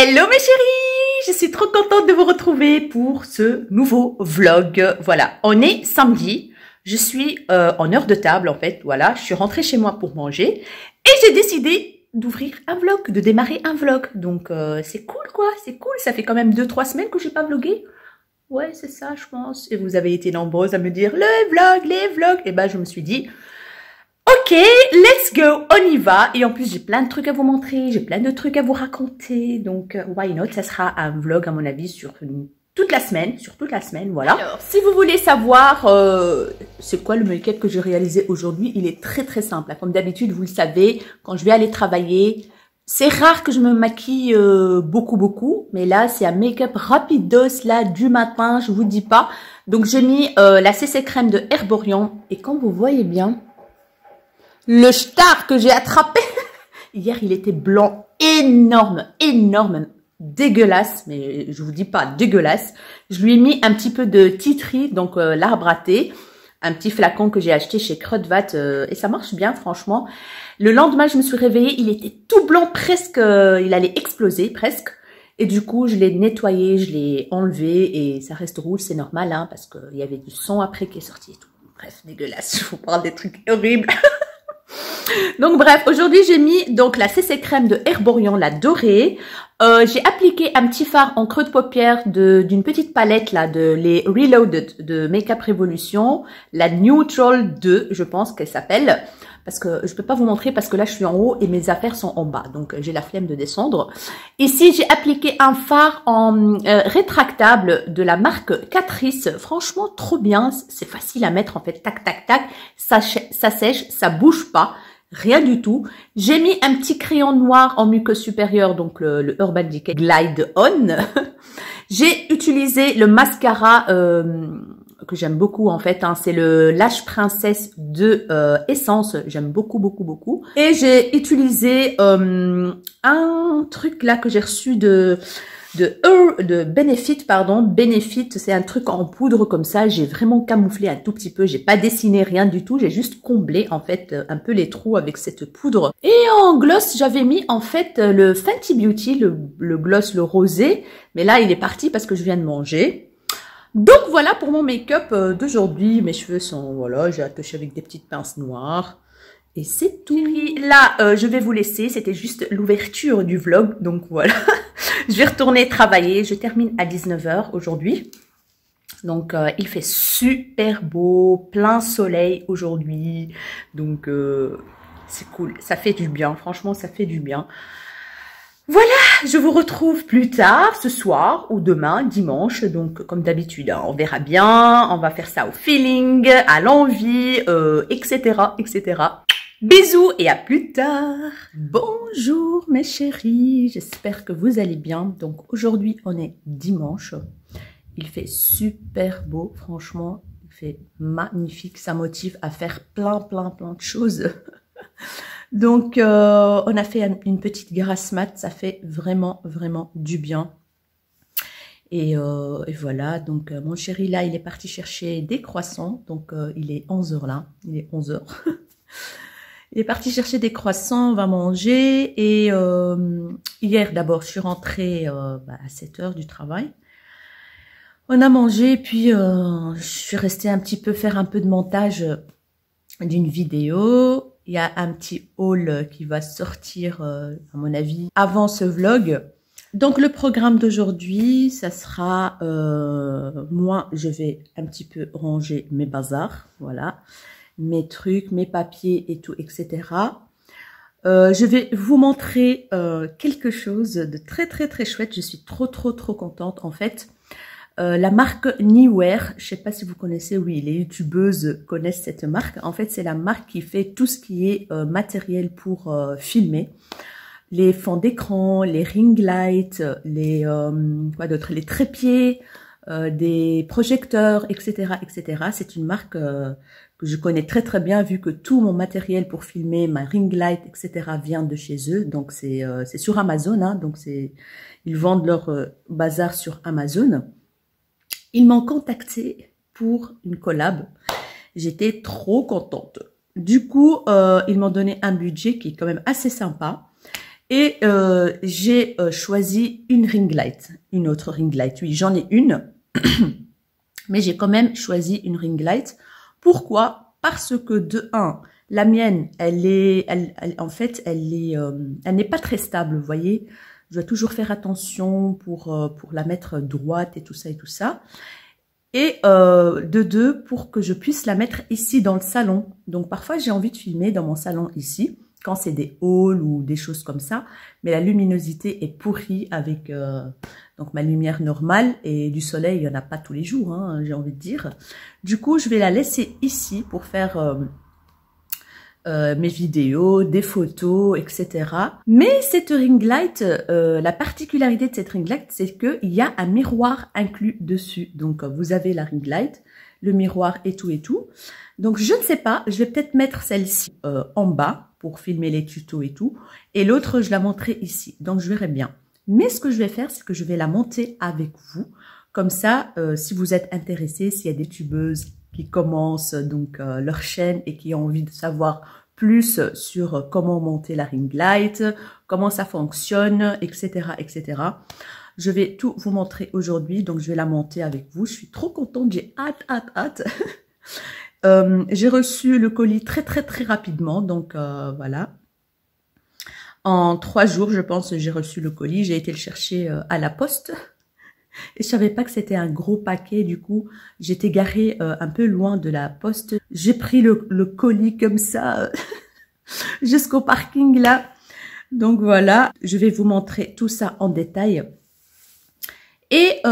Hello mes chéris, je suis trop contente de vous retrouver pour ce nouveau vlog. Voilà, on est samedi, je suis en heure de table en fait, voilà, je suis rentrée chez moi pour manger et j'ai décidé d'ouvrir un vlog, de démarrer un vlog. Donc c'est cool quoi, c'est cool, ça fait quand même 2-3 semaines que j'ai pas vlogué. Ouais, c'est ça je pense. Et vous avez été nombreuses à me dire les vlogs. Et ben je me suis dit... Ok, let's go, on y va. Et en plus, j'ai plein de trucs à vous montrer, j'ai plein de trucs à vous raconter. Donc, why not? Ça sera un vlog, à mon avis, sur toute la semaine, voilà. Alors, si vous voulez savoir c'est quoi le make-up que j'ai réalisé aujourd'hui, il est très très simple. Comme d'habitude, vous le savez, quand je vais aller travailler, c'est rare que je me maquille beaucoup. Mais là, c'est un make-up rapidos, là, du matin, je vous dis pas. Donc, j'ai mis la CC crème de Herborian. Et comme vous voyez bien... le star que j'ai attrapé, hier il était blanc, énorme, dégueulasse, mais je vous dis pas dégueulasse. Je lui ai mis un petit peu de tea tree, donc l'arbre à thé, un petit flacon que j'ai acheté chez Kruidvat et ça marche bien franchement. Le lendemain je me suis réveillée, il était tout blanc presque, il allait exploser presque. Et du coup je l'ai nettoyé, je l'ai enlevé et ça reste rouge, c'est normal hein, parce qu'il y avait du sang après qui est sorti et tout. Bref, dégueulasse, je vous parle des trucs horribles. Donc bref, aujourd'hui j'ai mis donc la CC crème de Herborian, la dorée. J'ai appliqué un petit fard en creux de paupière d'une petite palette là de les Reloaded de Makeup Revolution, la Neutral 2, je pense qu'elle s'appelle. Parce que je peux pas vous montrer parce que là je suis en haut et mes affaires sont en bas, donc j'ai la flemme de descendre. Ici j'ai appliqué un fard en rétractable de la marque Catrice. Franchement trop bien, c'est facile à mettre en fait, tac tac tac, ça sèche, ça bouge pas. Rien du tout. J'ai mis un petit crayon noir en muqueuse supérieure, donc le Urban Decay Glide On. J'ai utilisé le mascara que j'aime beaucoup en fait. Hein, c'est le Lash Princess de Essence. J'aime beaucoup. Et j'ai utilisé un truc là que j'ai reçu de Benefit, pardon. Benefit, c'est un truc en poudre comme ça. J'ai vraiment camouflé un tout petit peu. J'ai pas dessiné rien du tout. J'ai juste comblé en fait un peu les trous avec cette poudre. Et en gloss, j'avais mis en fait le Fenty Beauty, le gloss, le rosé. Mais là, il est parti parce que je viens de manger. Donc voilà pour mon make-up d'aujourd'hui. Mes cheveux sont, voilà, j'ai attaché avec des petites pinces noires. Et c'est tout. Là, je vais vous laisser. C'était juste l'ouverture du vlog. Donc voilà. Je vais retourner travailler. Je termine à 19 h aujourd'hui. Donc, il fait super beau. Plein soleil aujourd'hui. Donc, c'est cool. Ça fait du bien. Franchement, ça fait du bien. Voilà, je vous retrouve plus tard, ce soir ou demain, dimanche. Donc, comme d'habitude, hein, on verra bien. On va faire ça au feeling, à l'envie, etc., etc. Bisous et à plus tard. Bonjour mes chéris, j'espère que vous allez bien. Donc aujourd'hui on est dimanche. Il fait super beau, franchement, il fait magnifique. Ça motive à faire plein de choses. Donc on a fait une petite grasse mat, ça fait vraiment du bien. Et voilà, donc mon chéri là, il est parti chercher des croissants. Donc il est 11 h là, il est 11 h. Il est parti chercher des croissants, on va manger. Et hier, d'abord, je suis rentrée à 7 h du travail. On a mangé, puis je suis restée un petit peu faire un peu de montage d'une vidéo. Il y a un petit haul qui va sortir, à mon avis, avant ce vlog. Donc, le programme d'aujourd'hui, ça sera... moi, je vais un petit peu ranger mes bazars, voilà. Mes trucs, mes papiers et tout, etc. Je vais vous montrer quelque chose de très chouette. Je suis trop contente en fait. La marque Neewer, je sais pas si vous connaissez, oui, les youtubeuses connaissent cette marque. En fait, c'est la marque qui fait tout ce qui est matériel pour filmer. Les fonds d'écran, les ring lights, les quoi d'autre, les trépieds, des projecteurs, etc. C'est une marque que je connais très bien, vu que tout mon matériel pour filmer, ma ring light, etc. vient de chez eux. Donc c'est sur Amazon, hein, donc ils vendent leur bazar sur Amazon. Ils m'ont contacté pour une collab. J'étais trop contente. Du coup, ils m'ont donné un budget qui est quand même assez sympa. Et j'ai choisi une ring light, une autre ring light. Oui, j'en ai une, mais j'ai quand même choisi une ring light. Pourquoi? Parce que de un, la mienne, en fait, elle n'est pas très stable, vous voyez. Je dois toujours faire attention pour la mettre droite et tout ça et tout ça. Et de deux, pour que je puisse la mettre ici dans le salon. Donc parfois, j'ai envie de filmer dans mon salon ici, quand c'est des halls ou des choses comme ça. Mais la luminosité est pourrie avec donc ma lumière normale. Et du soleil, il n'y en a pas tous les jours, hein, j'ai envie de dire. Du coup, je vais la laisser ici pour faire mes vidéos, des photos, etc. Mais cette ring light, la particularité de cette ring light, c'est qu'il y a un miroir inclus dessus. Donc, vous avez la ring light, le miroir et tout et tout. Donc, je ne sais pas, je vais peut-être mettre celle-ci en bas pour filmer les tutos et tout. Et l'autre, je la montrerai ici. Donc, je verrai bien. Mais ce que je vais faire, c'est que je vais la monter avec vous. Comme ça, si vous êtes intéressés, s'il y a des youtubeuses qui commencent donc leur chaîne et qui ont envie de savoir plus sur comment monter la ring light, comment ça fonctionne, etc., etc. Je vais tout vous montrer aujourd'hui, donc je vais la monter avec vous. Je suis trop contente, j'ai hâte. J'ai reçu le colis très rapidement, donc voilà. En 3 jours, je pense, j'ai reçu le colis. J'ai été le chercher à la poste. Et je savais pas que c'était un gros paquet, du coup, j'étais garée un peu loin de la poste. J'ai pris le colis comme ça jusqu'au parking là. Donc voilà, je vais vous montrer tout ça en détail. Et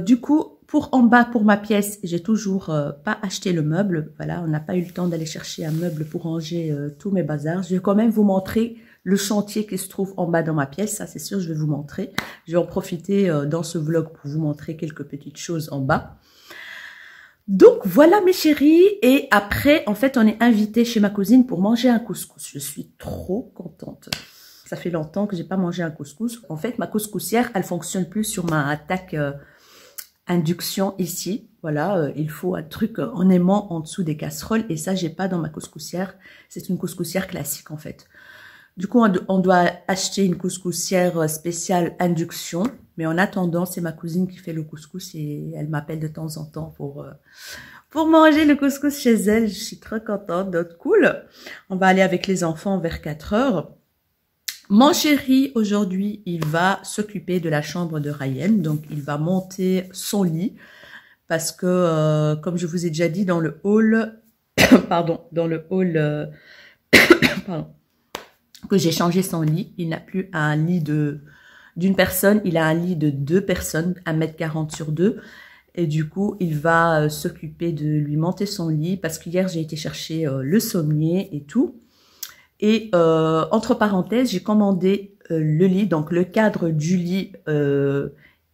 du coup, pour en bas, pour ma pièce, j'ai toujours pas acheté le meuble. Voilà, on n'a pas eu le temps d'aller chercher un meuble pour ranger tous mes bazars. Je vais quand même vous montrer le chantier qui se trouve en bas dans ma pièce, ça c'est sûr, je vais vous montrer. Je vais en profiter dans ce vlog pour vous montrer quelques petites choses en bas. Donc voilà mes chéris, et après en fait on est invité chez ma cousine pour manger un couscous. Je suis trop contente. Ça fait longtemps que j'ai pas mangé un couscous. En fait ma couscoussière elle fonctionne plus sur ma attaque induction ici. Voilà, il faut un truc en aimant en dessous des casseroles et ça j'ai pas dans ma couscoussière. C'est une couscoussière classique en fait. Du coup, on doit acheter une couscoussière spéciale induction. Mais en attendant, c'est ma cousine qui fait le couscous et elle m'appelle de temps en temps pour manger le couscous chez elle. Je suis très contente, donc cool. On va aller avec les enfants vers 4 heures. Mon chéri, aujourd'hui, il va s'occuper de la chambre de Ryan. Donc, il va monter son lit parce que, comme je vous ai déjà dit, dans le hall, pardon, pardon, que j'ai changé son lit. Il n'a plus un lit d'une personne, il a un lit de 2 personnes, 1m40 sur 2. Et du coup, il va s'occuper de lui monter son lit parce qu'hier, j'ai été chercher le sommier et tout. Et entre parenthèses, j'ai commandé le lit, donc le cadre du lit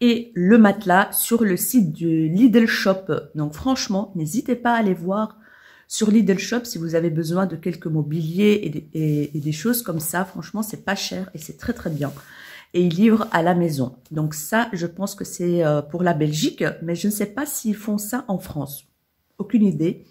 et le matelas sur le site du Lidl Shop. Donc franchement, n'hésitez pas à aller voir sur Lidl Shop, si vous avez besoin de quelques mobiliers et des choses comme ça, franchement, c'est pas cher et c'est très bien. Et ils livrent à la maison. Donc ça, je pense que c'est pour la Belgique, mais je ne sais pas s'ils font ça en France. Aucune idée.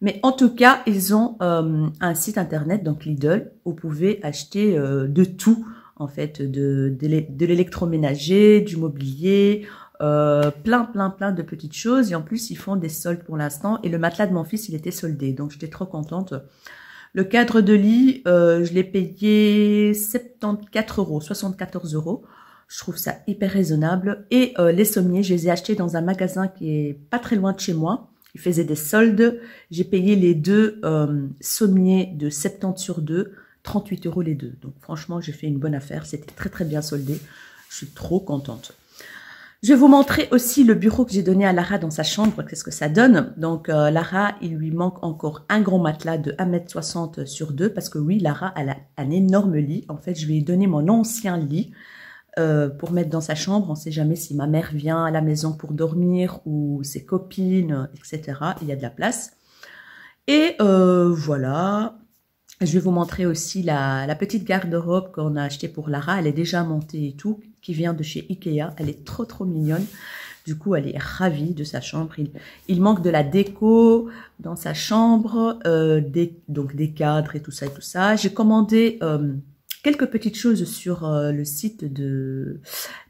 Mais en tout cas, ils ont un site internet, donc Lidl, où vous pouvez acheter de tout, en fait, de l'électroménager, du mobilier, plein de petites choses. Et en plus, ils font des soldes pour l'instant. Et le matelas de mon fils, il était soldé. Donc, j'étais trop contente. Le cadre de lit, je l'ai payé 74 €. Je trouve ça hyper raisonnable. Et les sommiers, je les ai achetés dans un magasin qui est pas très loin de chez moi. Il faisait des soldes. J'ai payé les 2 sommiers de 70 sur 2, 38 € les 2. Donc, franchement, j'ai fait une bonne affaire. C'était très bien soldé. Je suis trop contente. Je vais vous montrer aussi le bureau que j'ai donné à Lara dans sa chambre, qu'est-ce que ça donne. Donc, Lara, il lui manque encore un gros matelas de 1m60 sur 2, parce que oui, Lara, elle a un énorme lit. En fait, je lui ai donné mon ancien lit pour mettre dans sa chambre. On ne sait jamais si ma mère vient à la maison pour dormir ou ses copines, etc. Il y a de la place. Et voilà. Je vais vous montrer aussi la petite garde-robe qu'on a achetée pour Lara. Elle est déjà montée et tout, qui vient de chez Ikea. Elle est trop mignonne. Du coup, elle est ravie de sa chambre. Il manque de la déco dans sa chambre, donc des cadres et tout ça et tout ça. J'ai commandé quelques petites choses sur le site de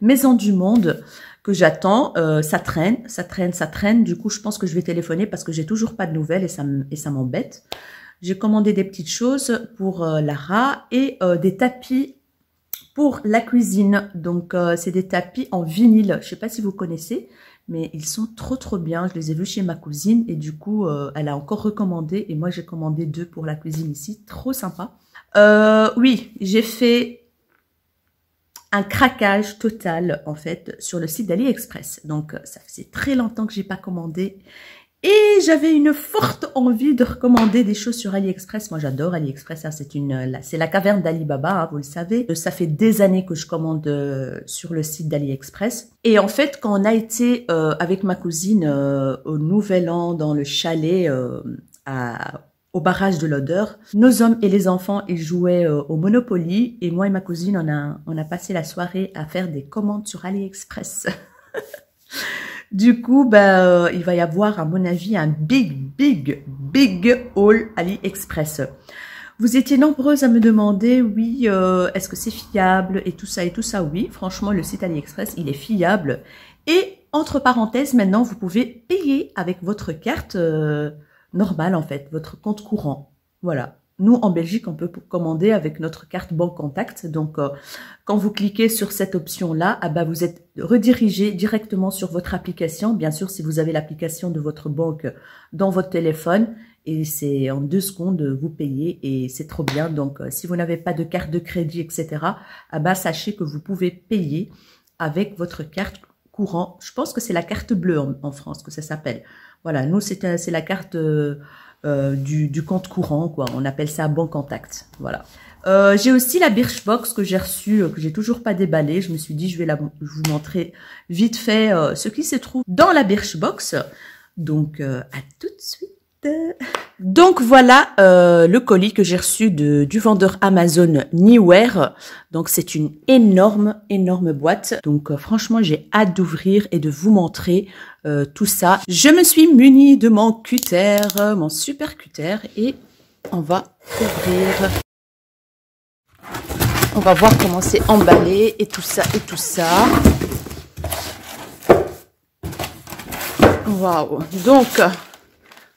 Maison du Monde que j'attends. Ça traîne. Du coup, je pense que je vais téléphoner parce que j'ai toujours pas de nouvelles et ça m'embête. J'ai commandé des petites choses pour Lara et des tapis pour la cuisine. Donc, c'est des tapis en vinyle. Je sais pas si vous connaissez, mais ils sont trop bien. Je les ai vus chez ma cousine et du coup, elle a encore recommandé et moi, j'ai commandé 2 pour la cuisine ici. Trop sympa. Oui, j'ai fait un craquage total, en fait, sur le site d'AliExpress. Donc, ça faisait très longtemps que j'ai pas commandé. Et j'avais une forte envie de recommander des choses sur AliExpress. Moi, j'adore AliExpress. Hein, c'est la caverne d'Ali Baba, hein, vous le savez. Ça fait des années que je commande sur le site d'AliExpress. Et en fait, quand on a été avec ma cousine au Nouvel An dans le chalet au barrage de l'Odeur, nos hommes et les enfants, ils jouaient au Monopoly. Et moi et ma cousine, on a passé la soirée à faire des commandes sur AliExpress. Du coup, il va y avoir, à mon avis, un big haul AliExpress. Vous étiez nombreuses à me demander, oui, est-ce que c'est fiable et tout ça. Oui, franchement, le site AliExpress, il est fiable. Et, entre parenthèses, maintenant, vous pouvez payer avec votre carte normale, en fait, votre compte courant. Voilà. Nous, en Belgique, on peut commander avec notre carte Banque Contact. Donc, quand vous cliquez sur cette option-là, vous êtes redirigé directement sur votre application. Bien sûr, si vous avez l'application de votre banque dans votre téléphone, et c'est en 2 secondes, vous payez et c'est trop bien. Donc, si vous n'avez pas de carte de crédit, etc., sachez que vous pouvez payer avec votre carte courant. Je pense que c'est la carte bleue en France que ça s'appelle. Voilà, nous, c'est la carte du compte courant, quoi. On appelle ça Banque Contact. Voilà. J'ai aussi la Birchbox que j'ai reçue, que j'ai toujours pas déballée. Je me suis dit, je vais vous montrer vite fait ce qui se trouve dans la Birchbox. Donc, à tout de suite. Donc voilà le colis que j'ai reçu du vendeur Amazon Niware. Donc c'est une énorme boîte. Donc franchement j'ai hâte d'ouvrir et de vous montrer tout ça. Je me suis munie de mon cutter, mon super cutter, et on va ouvrir. On va voir comment c'est emballé et tout ça. Waouh. Donc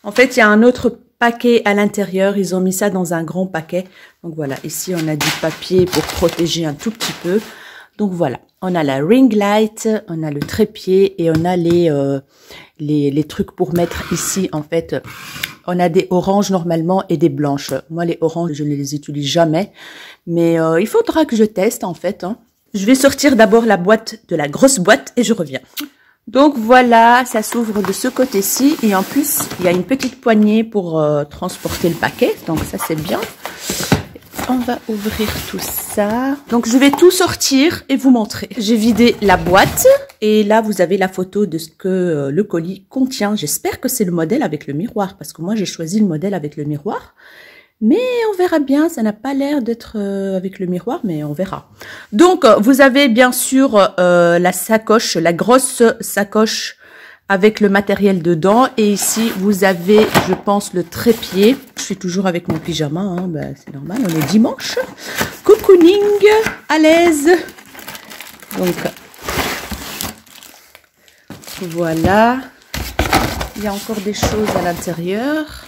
en fait, il y a un autre paquet à l'intérieur. Ils ont mis ça dans un grand paquet. Donc voilà, ici, on a du papier pour protéger un tout petit peu. Donc voilà, on a la ring light, on a le trépied et on a les trucs pour mettre ici. En fait, on a des oranges normalement et des blanches. Moi, les oranges, je ne les utilise jamais. Mais il faudra que je teste en fait. Hein. Je vais sortir d'abord la grosse boîte et je reviens. Donc voilà, ça s'ouvre de ce côté-ci et en plus, il y a une petite poignée pour transporter le paquet. Donc ça, c'est bien. On va ouvrir tout ça. Donc je vais tout sortir et vous montrer. J'ai vidé la boîte et là, vous avez la photo de ce que le colis contient. J'espère que c'est le modèle avec le miroir parce que moi, j'ai choisi le modèle avec le miroir. Mais on verra bien, ça n'a pas l'air d'être avec le miroir, mais on verra. Donc, vous avez bien sûr la sacoche, la grosse sacoche avec le matériel dedans. Et ici, vous avez, je pense, le trépied. Je suis toujours avec mon pyjama, hein, c'est normal, on est dimanche. Cocooning, à l'aise. Donc, voilà. Il y a encore des choses à l'intérieur.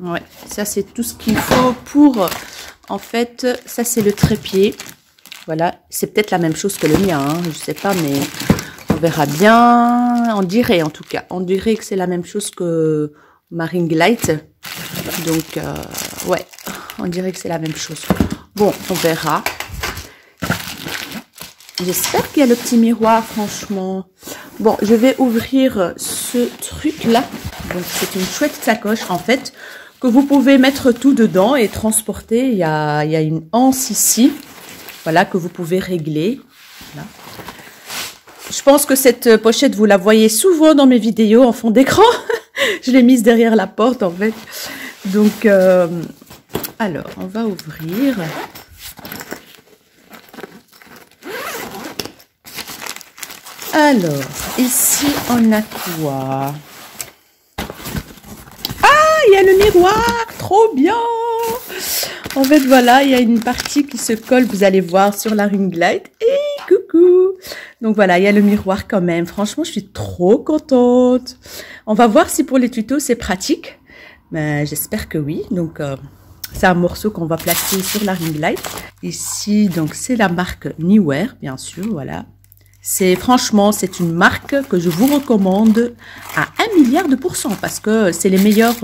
Ouais, ça c'est tout ce qu'il faut pour, en fait, ça c'est le trépied. Voilà, c'est peut-être la même chose que le mien, hein, je sais pas, mais on verra bien. On dirait en tout cas, on dirait que c'est la même chose que ma ring light. Donc, ouais, on dirait que c'est la même chose. Bon, on verra. J'espère qu'il y a le petit miroir, franchement. Bon, je vais ouvrir ce truc-là. Donc, c'est une chouette sacoche, en fait, que vous pouvez mettre tout dedans et transporter. Il y a une anse ici, voilà, que vous pouvez régler. Voilà. Je pense que cette pochette, vous la voyez souvent dans mes vidéos en fond d'écran. Je l'ai mise derrière la porte, en fait. Donc, alors, on va ouvrir. Alors, ici, on a quoi? Ah, il y a le miroir, trop bien. En fait, voilà, il y a une partie qui se colle, vous allez voir, sur la ring light. Et coucou! Donc voilà, il y a le miroir quand même. Franchement, je suis trop contente. On va voir si pour les tutos, c'est pratique. Mais j'espère que oui. Donc, c'est un morceau qu'on va placer sur la ring light. Ici, donc, c'est la marque Neewer, bien sûr, voilà. Franchement, c'est une marque que je vous recommande à 1 milliard de pourcents parce que c'est les meilleurs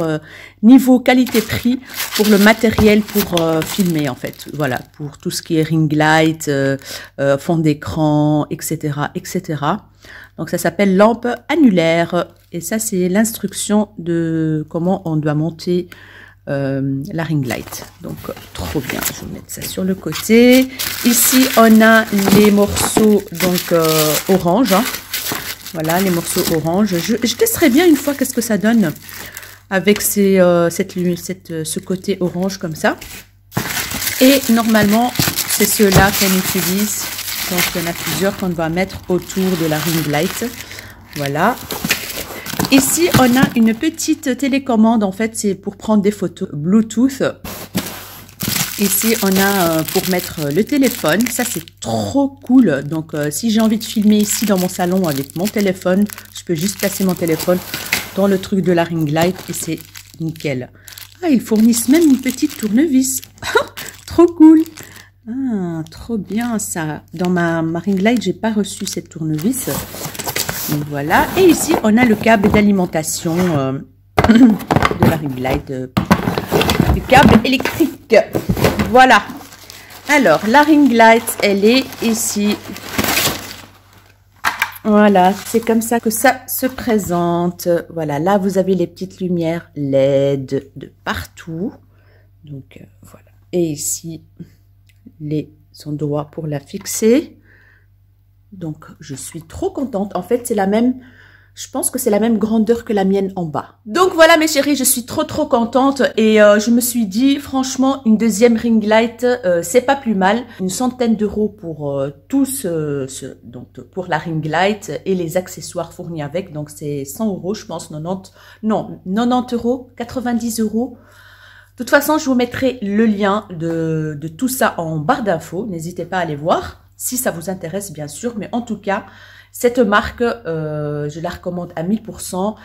niveaux qualité-prix pour le matériel pour filmer en fait. Voilà, pour tout ce qui est ring light, fond d'écran, etc., etc. Donc ça s'appelle lampe annulaire et ça c'est l'instruction de comment on doit monter la ring light. Donc trop bien, je vais mettre ça sur le côté. Ici on a les morceaux donc orange, hein. Voilà les morceaux orange. Je testerai bien une fois qu'est-ce que ça donne avec ce côté orange comme ça. Et normalement c'est ceux-là qu'on utilise. Donc il y en a plusieurs qu'on va mettre autour de la ring light. Voilà. Ici, on a une petite télécommande. En fait, c'est pour prendre des photos Bluetooth. Ici, on a pour mettre le téléphone. Ça, c'est trop cool. Donc, si j'ai envie de filmer ici dans mon salon avec mon téléphone, je peux juste placer mon téléphone dans le truc de la ring light et c'est nickel. Ah, ils fournissent même une petite tournevis. Trop cool. Ah, trop bien ça. Dans ma ring light, j'ai pas reçu cette tournevis. Donc voilà, et ici on a le câble d'alimentation de la ring light, du câble électrique. Voilà. Alors la ring light, elle est ici. Voilà, c'est comme ça que ça se présente. Voilà, là vous avez les petites lumières LED de partout. Donc voilà. Et ici les endroits pour la fixer. Donc, je suis trop contente. En fait, c'est la même, je pense que c'est la même grandeur que la mienne en bas. Donc voilà, mes chéris, je suis trop contente. Et je me suis dit, franchement, une deuxième ring light, c'est pas plus mal. Une centaine d'euros pour donc pour la ring light et les accessoires fournis avec. Donc, c'est 100 euros, je pense, 90 euros, 90 euros. De toute façon, je vous mettrai le lien de tout ça en barre d'infos. N'hésitez pas à aller voir. Si ça vous intéresse, bien sûr. Mais en tout cas, cette marque, je la recommande à 1000%.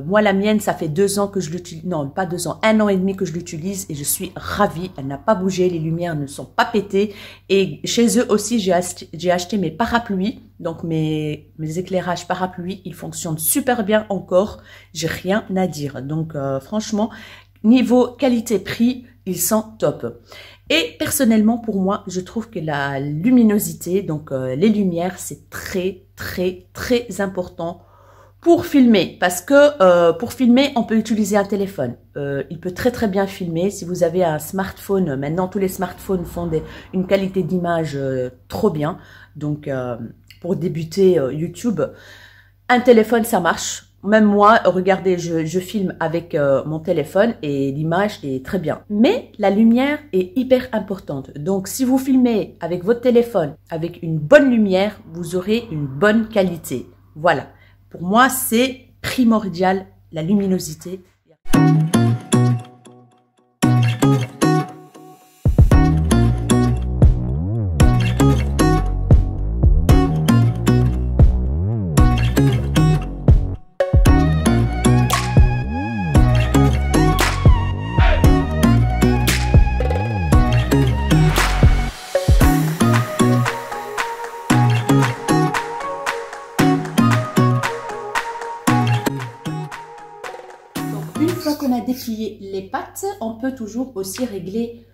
Moi, la mienne, ça fait 2 ans que je l'utilise. Non, pas 2 ans, 1 an et demi que je l'utilise et je suis ravie. Elle n'a pas bougé, les lumières ne sont pas pétées. Et chez eux aussi, j'ai acheté mes parapluies. Donc, mes éclairages parapluies, ils fonctionnent super bien encore. J'ai rien à dire. Donc, franchement, niveau qualité-prix, ils sont top. Et personnellement, pour moi, je trouve que la luminosité, donc les lumières, c'est très important pour filmer. Parce que pour filmer, on peut utiliser un téléphone. Il peut très bien filmer. Si vous avez un smartphone, maintenant tous les smartphones font une qualité d'image trop bien. Donc pour débuter YouTube, un téléphone, ça marche. Même moi, regardez, je filme avec mon téléphone et l'image est très bien. Mais la lumière est hyper importante. Donc, si vous filmez avec votre téléphone, avec une bonne lumière, vous aurez une bonne qualité. Voilà. Pour moi, c'est primordial, la luminosité. On a déplié les pattes, on peut toujours aussi régler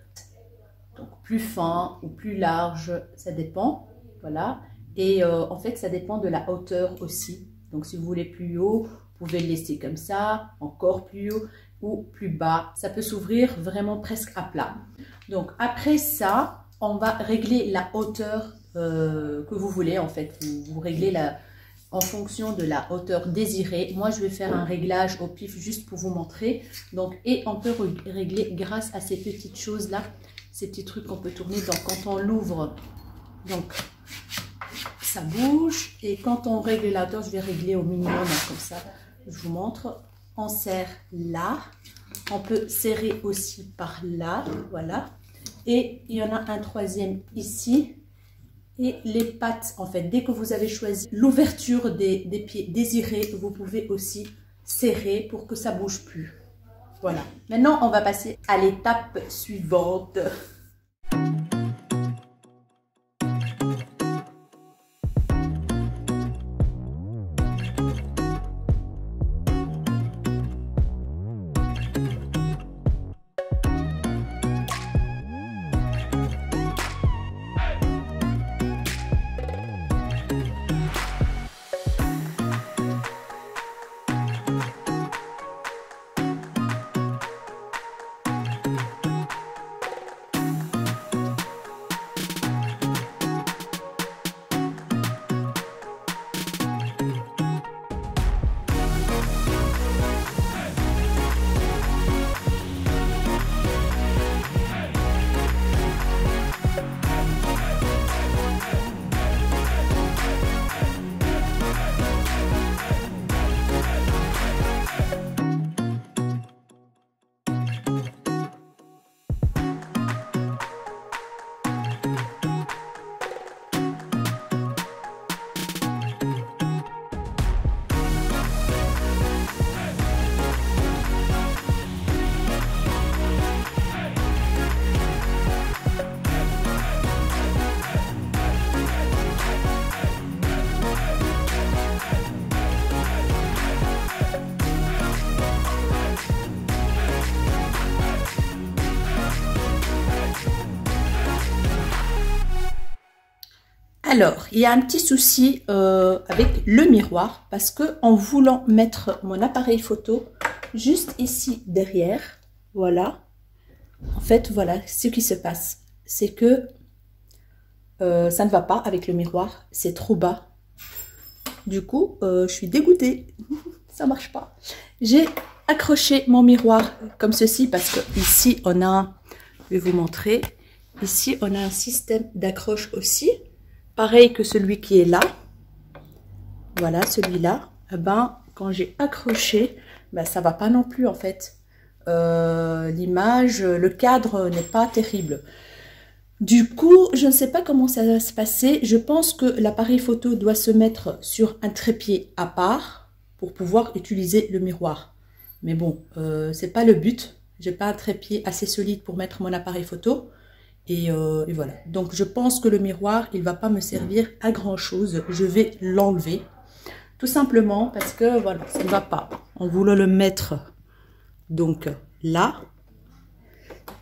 donc plus fin ou plus large, ça dépend, voilà. Et en fait, ça dépend de la hauteur aussi. Donc, si vous voulez plus haut, vous pouvez le laisser comme ça, encore plus haut ou plus bas. Ça peut s'ouvrir vraiment presque à plat. Donc, après ça, on va régler la hauteur que vous voulez. En fait, vous réglez en fonction de la hauteur désirée. Moi, je vais faire un réglage au pif juste pour vous montrer. Donc, et on peut régler grâce à ces petites choses-là, ces petits trucs qu'on peut tourner. Donc, quand on l'ouvre, donc, ça bouge. Et quand on règle la hauteur, je vais régler au minimum, comme ça, je vous montre. On serre là. On peut serrer aussi par là, voilà. Et il y en a un troisième ici. Et les pattes, en fait, dès que vous avez choisi l'ouverture des pieds désirés, vous pouvez aussi serrer pour que ça ne bouge plus. Voilà. Maintenant, on va passer à l'étape suivante. Alors, il y a un petit souci avec le miroir parce que en voulant mettre mon appareil photo juste ici derrière, voilà, en fait, voilà ce qui se passe. C'est que ça ne va pas avec le miroir, c'est trop bas. Du coup, je suis dégoûtée, ça marche pas. J'ai accroché mon miroir comme ceci parce que ici, on a, je vais vous montrer, ici, on a un système d'accroche aussi. Pareil que celui qui est là, voilà, celui-là, eh ben, quand j'ai accroché, ben, ça va pas non plus en fait. L'image, le cadre n'est pas terrible. Du coup, je ne sais pas comment ça va se passer. Je pense que l'appareil photo doit se mettre sur un trépied à part pour pouvoir utiliser le miroir. Mais bon, c'est pas le but. J'ai pas un trépied assez solide pour mettre mon appareil photo. Et voilà. Donc, je pense que le miroir, il va pas me servir à grand chose. Je vais l'enlever. Tout simplement parce que, voilà, ça ne va pas. En voulant le mettre, donc, là,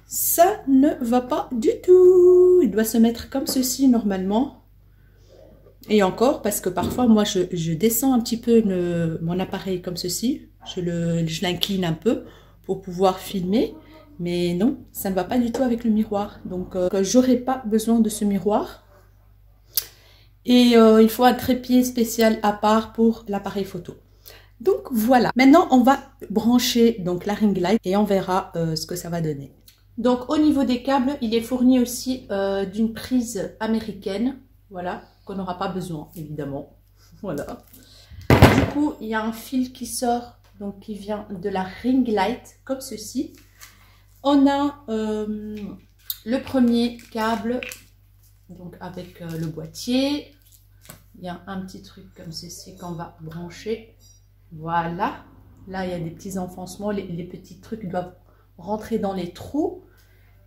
ça ne va pas du tout. Il doit se mettre comme ceci, normalement. Et encore, parce que parfois, moi, je descends un petit peu mon appareil comme ceci. Je l'incline un peu pour pouvoir filmer. Mais non, ça ne va pas du tout avec le miroir. Donc, j'aurai pas besoin de ce miroir. Et il faut un trépied spécial à part pour l'appareil photo. Donc, voilà. Maintenant, on va brancher donc, la ring light et on verra ce que ça va donner. Donc, au niveau des câbles, il est fourni aussi d'une prise américaine. Voilà, qu'on n'aura pas besoin, évidemment. Voilà. Du coup, il y a un fil qui sort, donc qui vient de la ring light, comme ceci. On a le premier câble, donc avec le boîtier. Il y a un petit truc comme ceci qu'on va brancher. Voilà. Là, il y a des petits enfoncements. Les petits trucs doivent rentrer dans les trous.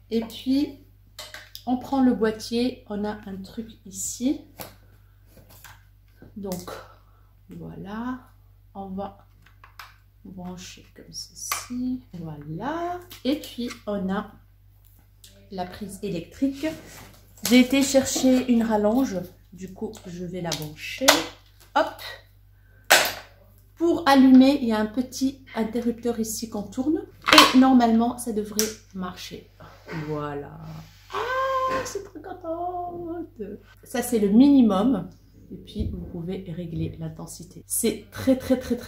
Et puis, on prend le boîtier. On a un truc ici. Donc, voilà. On va brancher comme ceci, voilà. Et puis on a la prise électrique. J'ai été chercher une rallonge, du coup je vais la brancher. Hop. Pour allumer, il y a un petit interrupteur ici qu'on tourne et normalement ça devrait marcher. Voilà. Ah, je suis trop contente. Ça c'est le minimum. Et puis, vous pouvez régler l'intensité. C'est très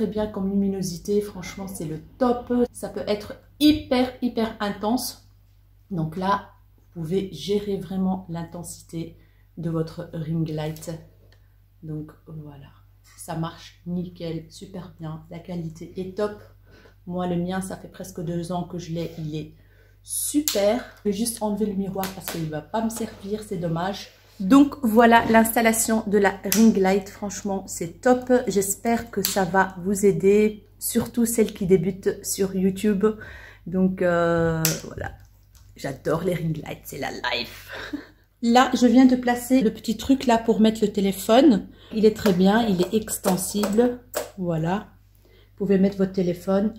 bien comme luminosité. Franchement, c'est le top. Ça peut être hyper intense. Donc là, vous pouvez gérer vraiment l'intensité de votre ring light. Donc voilà, ça marche nickel, super bien. La qualité est top. Moi, le mien, ça fait presque 2 ans que je l'ai. Il est super. Je vais juste enlever le miroir parce qu'il ne va pas me servir. C'est dommage. Donc, voilà l'installation de la ring light. Franchement, c'est top. J'espère que ça va vous aider. Surtout celles qui débutent sur YouTube. Donc, voilà. J'adore les ring lights. C'est la life. Là, je viens de placer le petit truc là pour mettre le téléphone. Il est très bien. Il est extensible. Voilà. Vous pouvez mettre votre téléphone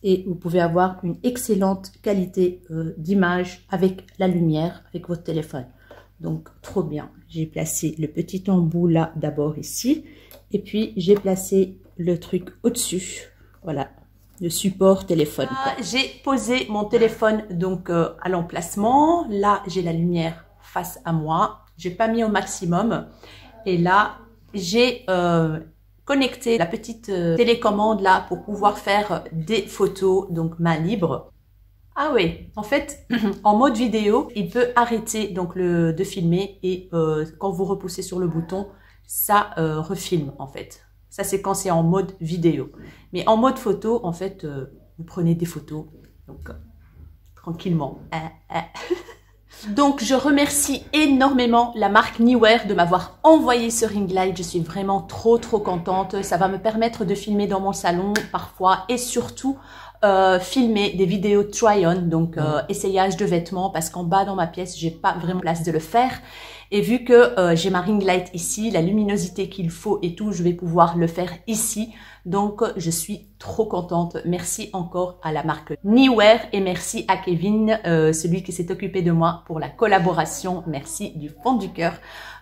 et vous pouvez avoir une excellente qualité d'image avec la lumière, avec votre téléphone. Donc, trop bien. J'ai placé le petit embout là d'abord ici. Et puis, j'ai placé le truc au-dessus. Voilà, le support téléphone. J'ai posé mon téléphone donc à l'emplacement. Là, j'ai la lumière face à moi. J'ai pas mis au maximum. Et là, j'ai connecté la petite télécommande là pour pouvoir faire des photos, donc main libre. Ah oui, en fait, en mode vidéo, il peut arrêter donc de filmer et quand vous repoussez sur le bouton, ça refilme en fait. Ça, c'est quand c'est en mode vidéo. Mais en mode photo, en fait, vous prenez des photos donc tranquillement. Donc, je remercie énormément la marque Neewer de m'avoir envoyé ce ring light. Je suis vraiment trop contente. Ça va me permettre de filmer dans mon salon parfois et surtout filmer des vidéos try-on, donc essayage de vêtements, parce qu'en bas dans ma pièce, j'ai pas vraiment place de le faire. Et vu que j'ai ma ring light ici, la luminosité qu'il faut et tout, je vais pouvoir le faire ici. Donc, je suis trop contente. Merci encore à la marque Neewer et merci à Kevin, celui qui s'est occupé de moi pour la collaboration. Merci du fond du cœur.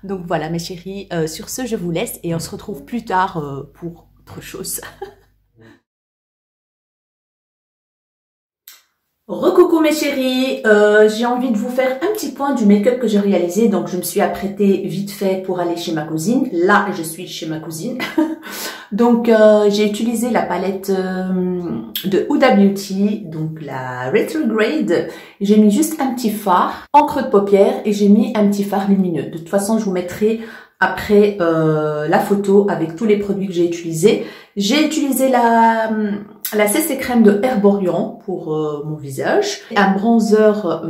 Donc voilà mes chéris, sur ce, je vous laisse et on se retrouve plus tard pour autre chose. Recoucou mes chéris, j'ai envie de vous faire un petit point du make-up que j'ai réalisé. Donc je me suis apprêtée vite fait pour aller chez ma cousine. Là je suis chez ma cousine. Donc j'ai utilisé la palette de Huda Beauty, donc la Retrograde. J'ai mis juste un petit fard en creux de paupière et j'ai mis un petit fard lumineux. De toute façon je vous mettrai après la photo avec tous les produits que j'ai utilisés. J'ai utilisé la CC crème de Herborian pour mon visage, un bronzer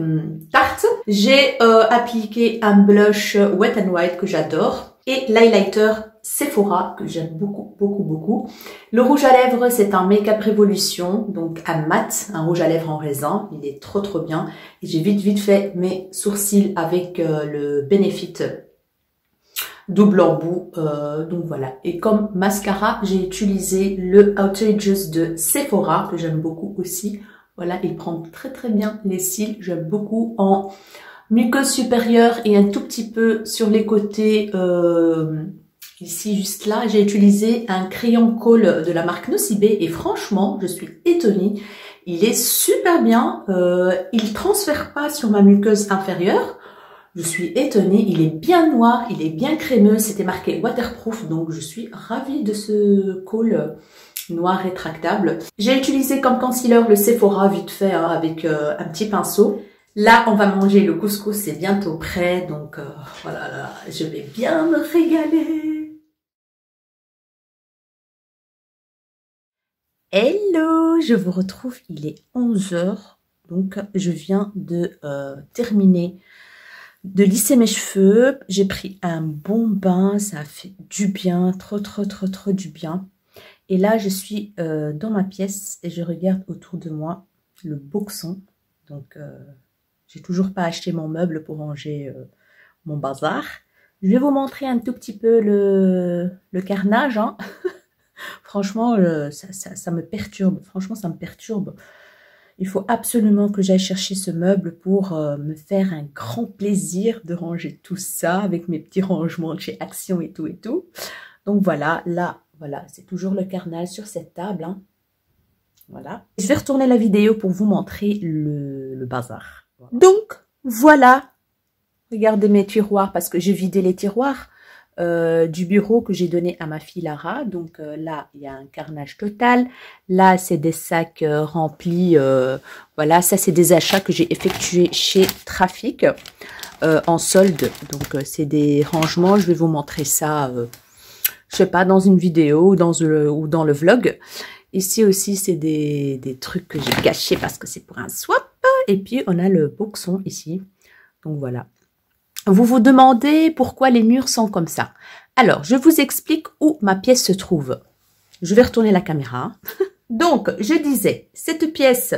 Tarte. J'ai appliqué un blush Wet n Wild que j'adore et l'highlighter Sephora que j'aime beaucoup. Le rouge à lèvres, c'est un Make-up Revolution, donc un mat, un rouge à lèvres en raisin. Il est trop bien. Et j'ai vite fait mes sourcils avec le Benefit double embout, donc voilà. Et comme mascara, j'ai utilisé le Outrageous de Sephora, que j'aime beaucoup aussi. Voilà, il prend très bien les cils, j'aime beaucoup en muqueuse supérieure et un tout petit peu sur les côtés, ici juste là. J'ai utilisé un crayon colle de la marque Nocibé et franchement, je suis étonnée. Il est super bien, il transfère pas sur ma muqueuse inférieure. Je suis étonnée, il est bien noir, il est bien crémeux, c'était marqué waterproof, donc je suis ravie de ce col noir rétractable. J'ai utilisé comme concealer le Sephora vite fait hein, avec un petit pinceau. Là, on va manger le couscous, c'est bientôt prêt, donc voilà, là, je vais bien me régaler. Hello, je vous retrouve, il est 11 h, donc je viens de terminer de lisser mes cheveux. J'ai pris un bon bain, ça a fait du bien, trop du bien. Et là, je suis dans ma pièce et je regarde autour de moi le boxon. Donc, j'ai toujours pas acheté mon meuble pour ranger mon bazar. Je vais vous montrer un tout petit peu le carnage. Hein. Franchement, ça me perturbe. Franchement, ça me perturbe. Il faut absolument que j'aille chercher ce meuble pour me faire un grand plaisir de ranger tout ça avec mes petits rangements de chez Action et tout. Donc voilà, là, voilà, c'est toujours le carnage sur cette table. Hein. Voilà. Je vais retourner la vidéo pour vous montrer le bazar. Donc, voilà. Regardez mes tiroirs parce que j'ai vidé les tiroirs du bureau que j'ai donné à ma fille Lara. Donc là, il y a un carnage total. Là, c'est des sacs remplis. Voilà, ça, c'est des achats que j'ai effectués chez Trafic en solde. Donc, c'est des rangements. Je vais vous montrer ça, je sais pas, dans une vidéo ou dans le vlog. Ici aussi, c'est des trucs que j'ai cachés parce que c'est pour un swap. Et puis, on a le boxon ici. Donc, voilà. Vous vous demandez pourquoi les murs sont comme ça. Alors, je vous explique où ma pièce se trouve. Je vais retourner la caméra. Donc, je disais, cette pièce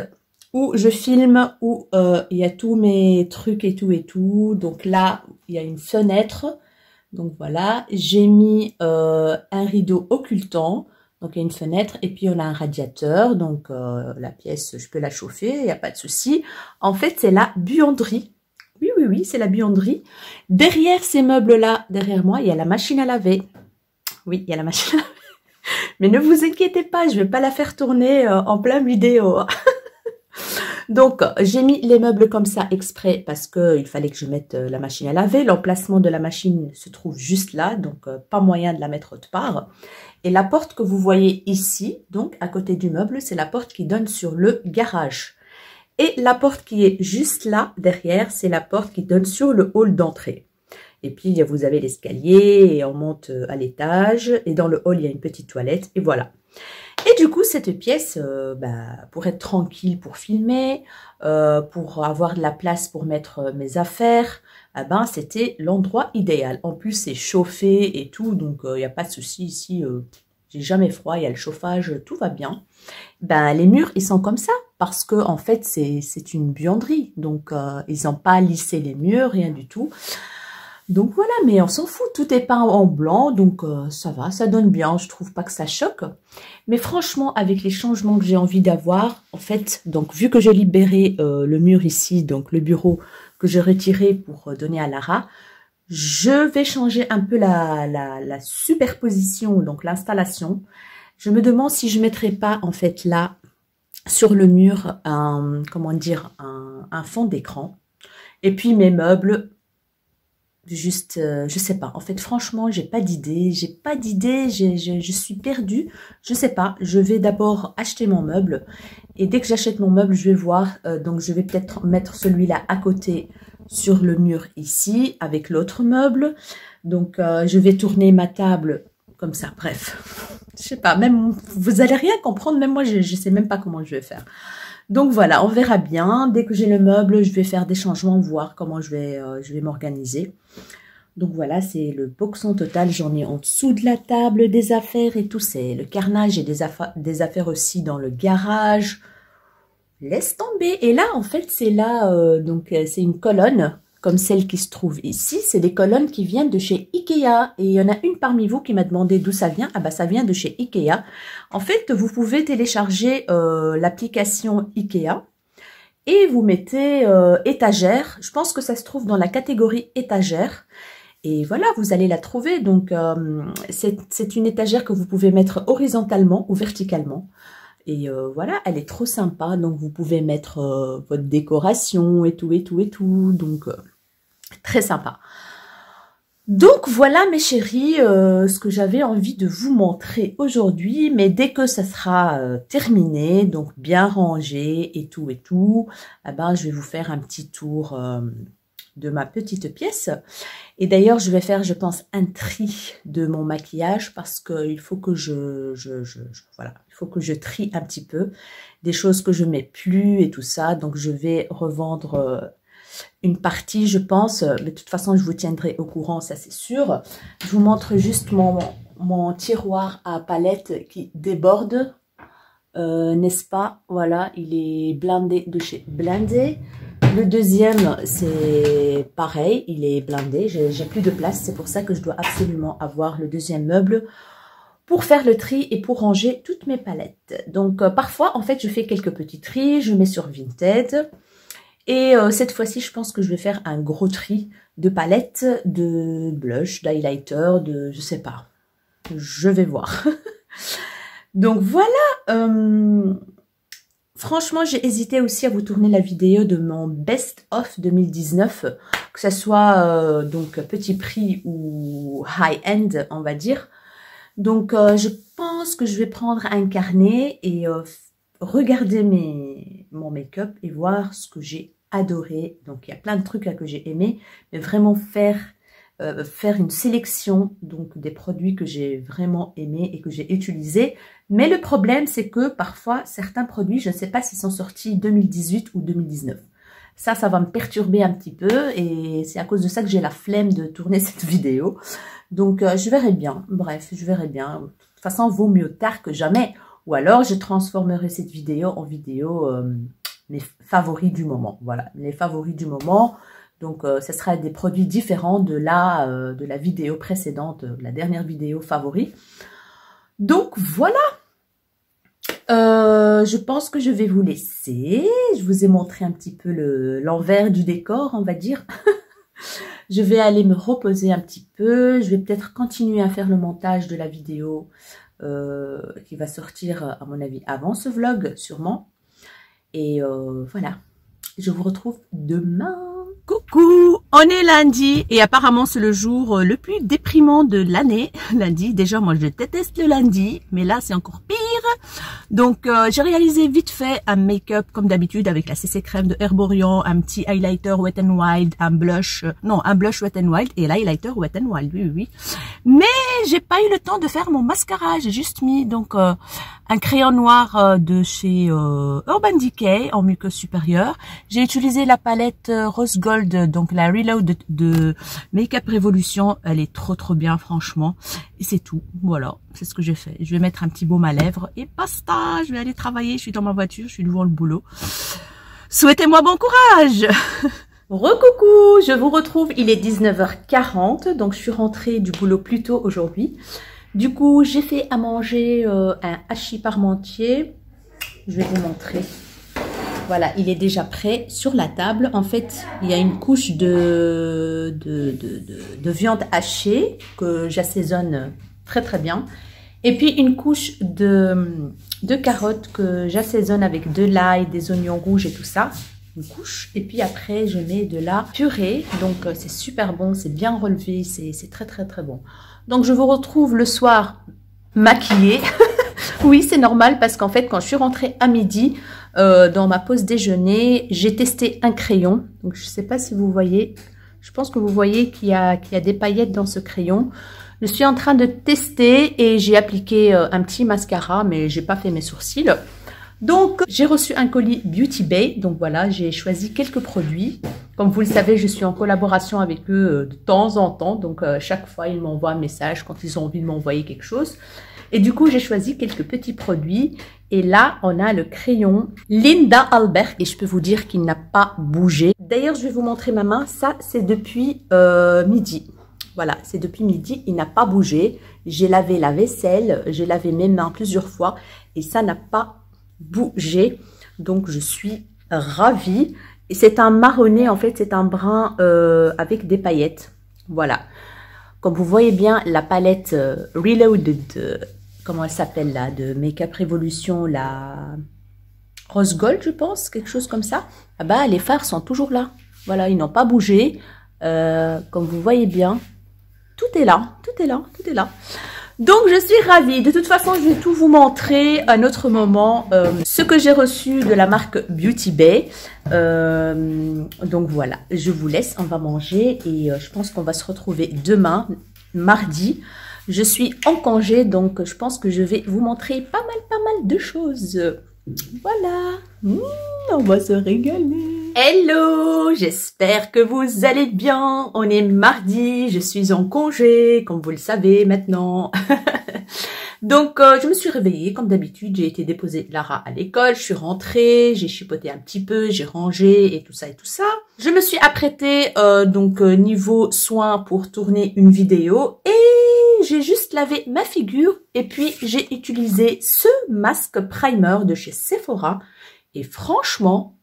où je filme, où il y a tous mes trucs et tout. Donc là, il y a une fenêtre. Donc voilà, j'ai mis un rideau occultant. Donc, il y a une fenêtre et puis on a un radiateur. Donc, la pièce, je peux la chauffer, il n'y a pas de souci. En fait, c'est la buanderie. Oui, c'est la buanderie. Derrière ces meubles-là, derrière moi, il y a la machine à laver. Oui, il y a la machine à laver. Mais ne vous inquiétez pas, je ne vais pas la faire tourner en plein vidéo. Donc, j'ai mis les meubles comme ça exprès parce qu'il fallait que je mette la machine à laver. L'emplacement de la machine se trouve juste là, donc pas moyen de la mettre autre part. Et la porte que vous voyez ici, donc à côté du meuble, c'est la porte qui donne sur le garage. Et la porte qui est juste là, derrière, c'est la porte qui donne sur le hall d'entrée. Et puis, vous avez l'escalier et on monte à l'étage. Et dans le hall, il y a une petite toilette. Et voilà. Et du coup, cette pièce, pour être tranquille pour filmer, pour avoir de la place pour mettre mes affaires, c'était l'endroit idéal. En plus, c'est chauffé et tout, donc il n'y a pas de souci ici. J'ai jamais froid, il y a le chauffage, tout va bien. Les murs, ils sont comme ça parce que en fait, c'est une buanderie. Donc, ils n'ont pas lissé les murs, rien du tout. Donc voilà, mais on s'en fout, tout est peint en blanc, donc ça va, ça donne bien, je trouve pas que ça choque. Mais franchement, avec les changements que j'ai envie d'avoir, en fait, donc vu que j'ai libéré le mur ici, donc le bureau que j'ai retiré pour donner à Lara, je vais changer un peu la superposition, donc l'installation. Je me demande si je mettrai pas, en fait, là, sur le mur, un fond d'écran. Et puis mes meubles, juste, je sais pas. En fait, franchement, j'ai pas d'idée. Je suis perdue. Je sais pas. Je vais d'abord acheter mon meuble. Et dès que j'achète mon meuble, je vais voir. Donc, je vais peut-être mettre celui-là à côté sur le mur ici avec l'autre meuble. Donc, je vais tourner ma table comme ça. Bref, je sais pas. Même vous allez rien comprendre. Même moi, je sais même pas comment je vais faire. Donc voilà, on verra bien. Dès que j'ai le meuble, je vais faire des changements, voir comment je vais m'organiser. Donc voilà, c'est le boxon total. J'en ai en dessous de la table des affaires et tout. C'est le carnage et des affaires aussi dans le garage. Laisse tomber. Et là, en fait, c'est là, c'est une colonne comme celle qui se trouve ici. C'est des colonnes qui viennent de chez Ikea. Et il y en a une parmi vous qui m'a demandé d'où ça vient. Ah bah ça vient de chez Ikea. En fait, vous pouvez télécharger l'application Ikea et vous mettez étagère. Je pense que ça se trouve dans la catégorie étagère. Et voilà, vous allez la trouver. Donc, c'est une étagère que vous pouvez mettre horizontalement ou verticalement. Et voilà, elle est trop sympa. Donc, vous pouvez mettre votre décoration et tout. Donc, très sympa. Donc, voilà mes chéris, ce que j'avais envie de vous montrer aujourd'hui. Mais dès que ça sera terminé, donc bien rangé et tout, je vais vous faire un petit tour de ma petite pièce. Et d'ailleurs, je vais faire, je pense, un tri de mon maquillage parce qu'il faut que voilà, il faut que je trie un petit peu des choses que je mets plus et tout ça. Donc, je vais revendre une partie, je pense. Mais de toute façon, je vous tiendrai au courant, ça c'est sûr. Je vous montre juste mon tiroir à palettes qui déborde, n'est-ce pas? Voilà, il est blindé de chez Blindé. Le deuxième, c'est pareil, il est blindé, j'ai plus de place, c'est pour ça que je dois absolument avoir le deuxième meuble pour faire le tri et pour ranger toutes mes palettes. Donc parfois, en fait, je fais quelques petits tris, je mets sur Vinted. Et cette fois-ci, je pense que je vais faire un gros tri de palettes, de blush, d'highlighter, je sais pas. Je vais voir. Donc voilà. Franchement, j'ai hésité aussi à vous tourner la vidéo de mon best-of 2019, que ce soit donc petit prix ou high-end, on va dire. Donc, je pense que je vais prendre un carnet et regarder mon make-up et voir ce que j'ai adoré. Donc, il y a plein de trucs là que j'ai aimé, mais vraiment faire faire une sélection donc des produits que j'ai vraiment aimés et que j'ai utilisés. Mais le problème, c'est que parfois, certains produits, je ne sais pas s'ils sont sortis 2018 ou 2019. Ça va me perturber un petit peu et c'est à cause de ça que j'ai la flemme de tourner cette vidéo. Donc, je verrai bien. Bref, je verrai bien. De toute façon, vaut mieux tard que jamais. Ou alors, je transformerai cette vidéo en vidéo mes favoris du moment. Voilà, les favoris du moment. Donc, ce sera des produits différents de la vidéo précédente, la dernière vidéo favori. Donc, voilà. Je pense que je vais vous laisser. Je vous ai montré un petit peu l'envers du décor, on va dire. Je vais aller me reposer un petit peu. Je vais peut-être continuer à faire le montage de la vidéo qui va sortir, à mon avis, avant ce vlog, sûrement. Et voilà. Je vous retrouve demain. Coucou, on est lundi et apparemment c'est le jour le plus déprimant de l'année. Lundi, déjà moi je déteste le lundi, mais là c'est encore pire. Donc j'ai réalisé vite fait un make-up comme d'habitude avec la CC crème de Herborian, un petit highlighter Wet n Wild, un blush Wet n Wild et l'highlighter Wet n Wild, oui. Mais j'ai pas eu le temps de faire mon mascara, j'ai juste mis donc un crayon noir de chez Urban Decay en muqueuse supérieure. J'ai utilisé la palette Rose Gold, donc la Reload de Makeup Revolution. Elle est trop bien franchement. Et c'est tout, voilà, c'est ce que j'ai fait. Je vais mettre un petit baume à lèvres et basta. Je vais aller travailler, je suis dans ma voiture, je suis devant le boulot. Souhaitez-moi bon courage. Recoucou, je vous retrouve, il est 19h40, donc je suis rentrée du boulot plus tôt aujourd'hui. Du coup, j'ai fait à manger un hachis parmentier. Je vais vous montrer. Voilà, il est déjà prêt sur la table. En fait, il y a une couche de viande hachée que j'assaisonne très bien. Et puis une couche de carottes que j'assaisonne avec de l'ail, des oignons rouges et tout ça. Une couche. Et puis après, je mets de la purée. Donc, c'est super bon, c'est bien relevé, c'est très bon. Donc, je vous retrouve le soir maquillée. Oui, c'est normal parce qu'en fait, quand je suis rentrée à midi, dans ma pause déjeuner, j'ai testé un crayon. Donc, je ne sais pas si vous voyez. Je pense que vous voyez qu'il y a des paillettes dans ce crayon. Je suis en train de tester et j'ai appliqué un petit mascara, mais j'ai pas fait mes sourcils. Donc, j'ai reçu un colis Beauty Bay. Donc voilà, j'ai choisi quelques produits. Comme vous le savez, je suis en collaboration avec eux de temps en temps. Donc, chaque fois, ils m'envoient un message quand ils ont envie de m'envoyer quelque chose. Et du coup, j'ai choisi quelques petits produits. Et là, on a le crayon Linda Albert. Et je peux vous dire qu'il n'a pas bougé. D'ailleurs, je vais vous montrer ma main. Ça, c'est depuis midi. Voilà, c'est depuis midi. Il n'a pas bougé. J'ai lavé la vaisselle. J'ai lavé mes mains plusieurs fois. Et ça n'a pas bougé. Donc, je suis ravie. Et c'est un marronné, en fait. C'est un brun avec des paillettes. Voilà. Comme vous voyez bien, la palette Reloaded, comment elle s'appelle là, de Makeup Revolution, la Rose Gold, je pense, quelque chose comme ça. Ah bah, les fards sont toujours là. Voilà, ils n'ont pas bougé. Comme vous voyez bien, tout est là, tout est là, tout est là. Donc, je suis ravie. De toute façon, je vais tout vous montrer à un autre moment. Ce que j'ai reçu de la marque Beauty Bay. Donc, voilà. Je vous laisse. On va manger. Et je pense qu'on va se retrouver demain, mardi. Je suis en congé. Donc, je pense que je vais vous montrer pas mal de choses. Voilà. On va se régaler. Hello, j'espère que vous allez bien. On est mardi, je suis en congé, comme vous le savez maintenant. Donc, je me suis réveillée, comme d'habitude, j'ai été déposer Lara à l'école, je suis rentrée, j'ai chipoté un petit peu, j'ai rangé et tout ça et tout ça. Je me suis apprêtée, donc, niveau soins pour tourner une vidéo et j'ai juste lavé ma figure et puis j'ai utilisé ce masque primer de chez Sephora et franchement,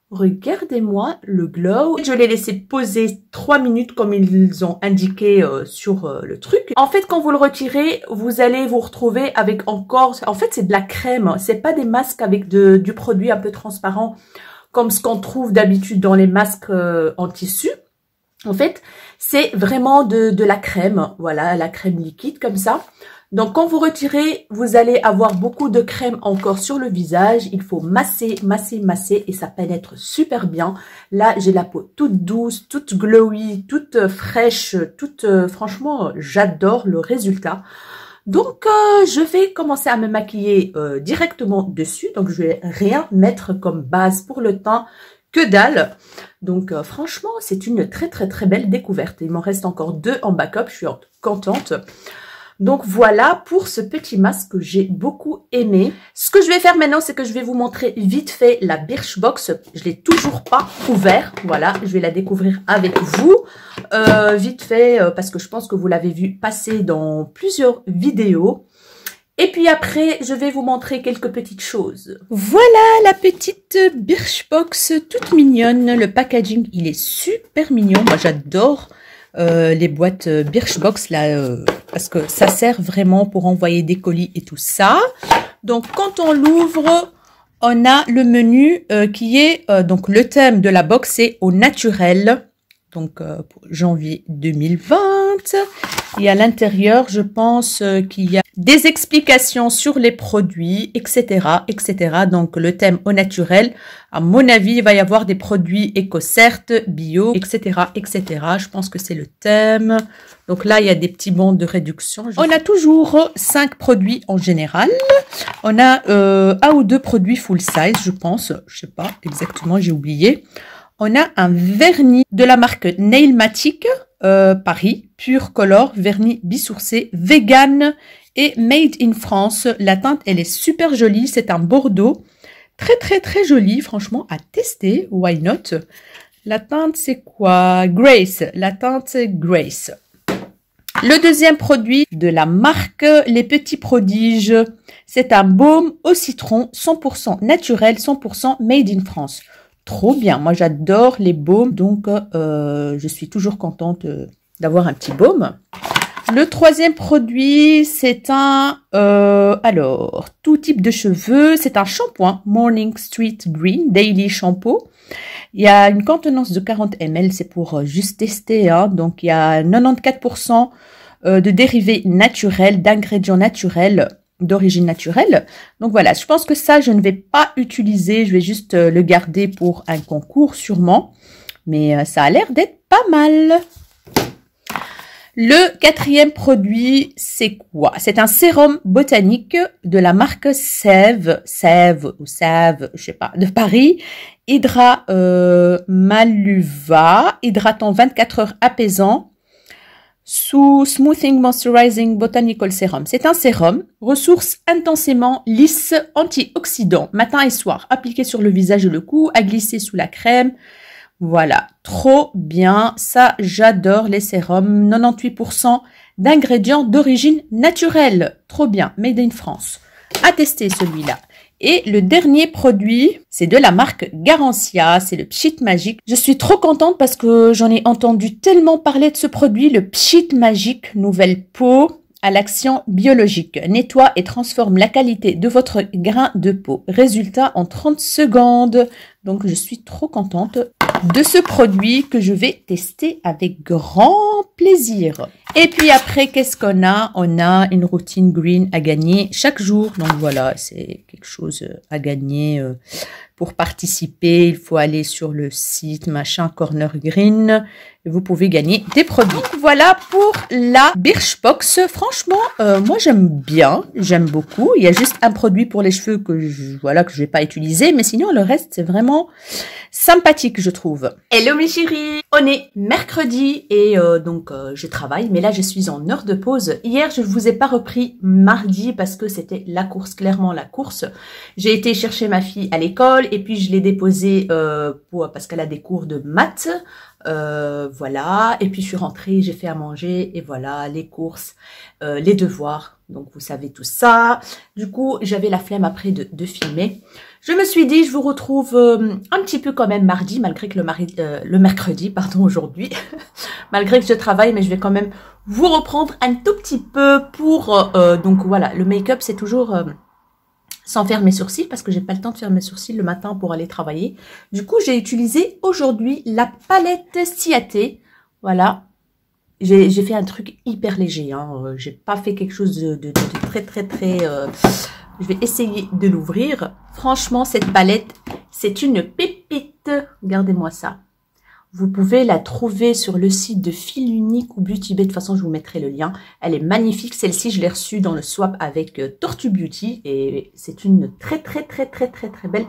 regardez-moi le glow. Je l'ai laissé poser 3 minutes comme ils ont indiqué sur le truc. En fait, quand vous le retirez, vous allez vous retrouver avec encore... En fait, c'est de la crème. C'est pas des masques avec du produit un peu transparent comme ce qu'on trouve d'habitude dans les masques en tissu. En fait, c'est vraiment de la crème, voilà, la crème liquide comme ça. Donc, quand vous retirez, vous allez avoir beaucoup de crème encore sur le visage. Il faut masser, masser, masser et ça pénètre super bien. Là, j'ai la peau toute douce, toute glowy, toute fraîche, toute... franchement, j'adore le résultat. Donc, je vais commencer à me maquiller directement dessus. Donc, je vais rien mettre comme base pour le teint, que dalle. Donc, franchement, c'est une très, très, très belle découverte. Il m'en reste encore 2 en backup. Je suis contente. Donc, voilà pour ce petit masque que j'ai beaucoup aimé. Ce que je vais faire maintenant, c'est que je vais vous montrer vite fait la Birchbox. Je l'ai toujours pas ouvert. Voilà, je vais la découvrir avec vous. Vite fait, parce que je pense que vous l'avez vu passer dans plusieurs vidéos. Et puis après, je vais vous montrer quelques petites choses. Voilà la petite Birchbox toute mignonne. Le packaging, il est super mignon. Moi, j'adore les boîtes Birchbox là, parce que ça sert vraiment pour envoyer des colis et tout ça. Donc, quand on l'ouvre, on a le menu qui est, donc le thème de la box, c'est au naturel. Donc, pour janvier 2020. Et à l'intérieur, je pense qu'il y a des explications sur les produits, etc., etc. Donc, le thème au naturel. À mon avis, il va y avoir des produits éco-cert, bio, etc., etc. Je pense que c'est le thème. Donc là, il y a des petits bons de réduction. On a toujours 5 produits en général. On a 1 ou 2 produits full size, je pense. Je sais pas exactement, j'ai oublié. On a un vernis de la marque Nailmatic Paris, Pure Color, vernis bisourcé, vegan et made in France. La teinte, elle est super jolie. C'est un bordeaux. Très, très, très joli. Franchement, à tester. Why not? La teinte, c'est quoi? Grace. La teinte, Grace. Le deuxième produit de la marque Les Petits Prodiges, c'est un baume au citron 100% naturel, 100% made in France. Trop bien, moi j'adore les baumes, donc je suis toujours contente d'avoir un petit baume. Le troisième produit, c'est un, alors, tout type de cheveux, c'est un shampoing Morning Street Green Daily Shampoo. Il y a une contenance de 40 ml, c'est pour juste tester, hein. Donc il y a 94% de dérivés naturels, d'ingrédients naturels, d'origine naturelle. Donc voilà, je pense que ça, je ne vais pas utiliser. Je vais juste le garder pour un concours sûrement. Mais ça a l'air d'être pas mal. Le quatrième produit, c'est quoi? C'est un sérum botanique de la marque Sève, ou Sève, je sais pas, de Paris. Hydra Maluva, hydratant 24 heures apaisant. Sous Smoothing Moisturizing Botanical Serum. C'est un sérum, ressource intensément lisse, antioxydant, matin et soir, appliqué sur le visage et le cou, à glisser sous la crème. Voilà, trop bien. Ça, j'adore les sérums. 98% d'ingrédients d'origine naturelle. Trop bien, made in France. À tester celui-là. Et le dernier produit, c'est de la marque Garancia, c'est le Pchit Magique. Je suis trop contente parce que j'en ai entendu tellement parler de ce produit, le Pchit Magique Nouvelle Peau à l'action biologique. Nettoie et transforme la qualité de votre grain de peau. Résultat en 30 secondes. Donc, je suis trop contente de ce produit que je vais tester avec grand plaisir. Et puis après, qu'est-ce qu'on a? On a une routine green à gagner chaque jour. Donc voilà, c'est quelque chose à gagner. Pour participer, il faut aller sur le site machin Corner Green. Et vous pouvez gagner des produits. Donc voilà pour la Birchbox. Franchement, moi j'aime bien, j'aime beaucoup. Il y a juste un produit pour les cheveux que je vais pas utiliser, mais sinon le reste c'est vraiment sympathique, je trouve. Hello mes chéris, on est mercredi et donc je travaille, mais là je suis en heure de pause. Hier je ne vous ai pas repris mardi parce que c'était la course, clairement la course. J'ai été chercher ma fille à l'école et puis je l'ai déposée parce qu'elle a des cours de maths. Voilà, et puis je suis rentrée, j'ai fait à manger et voilà, les courses, les devoirs, donc vous savez tout ça. Du coup, j'avais la flemme après de filmer. Je me suis dit, je vous retrouve un petit peu quand même mardi, malgré que le mercredi, pardon, aujourd'hui, malgré que je travaille, mais je vais quand même vous reprendre un tout petit peu pour, donc voilà, le make-up c'est toujours... sans faire mes sourcils parce que j'ai pas le temps de faire mes sourcils le matin pour aller travailler. Du coup, j'ai utilisé aujourd'hui la palette Ciaté Voilà. J'ai fait un truc hyper léger, hein. J'ai pas fait quelque chose de très... Je vais essayer de l'ouvrir. Franchement, cette palette, c'est une pépite. Regardez-moi ça. Vous pouvez la trouver sur le site de Fil Unique ou Beauty Bay. De toute façon, je vous mettrai le lien. Elle est magnifique. Celle-ci, je l'ai reçue dans le swap avec Tortue Beauty. Et c'est une très belle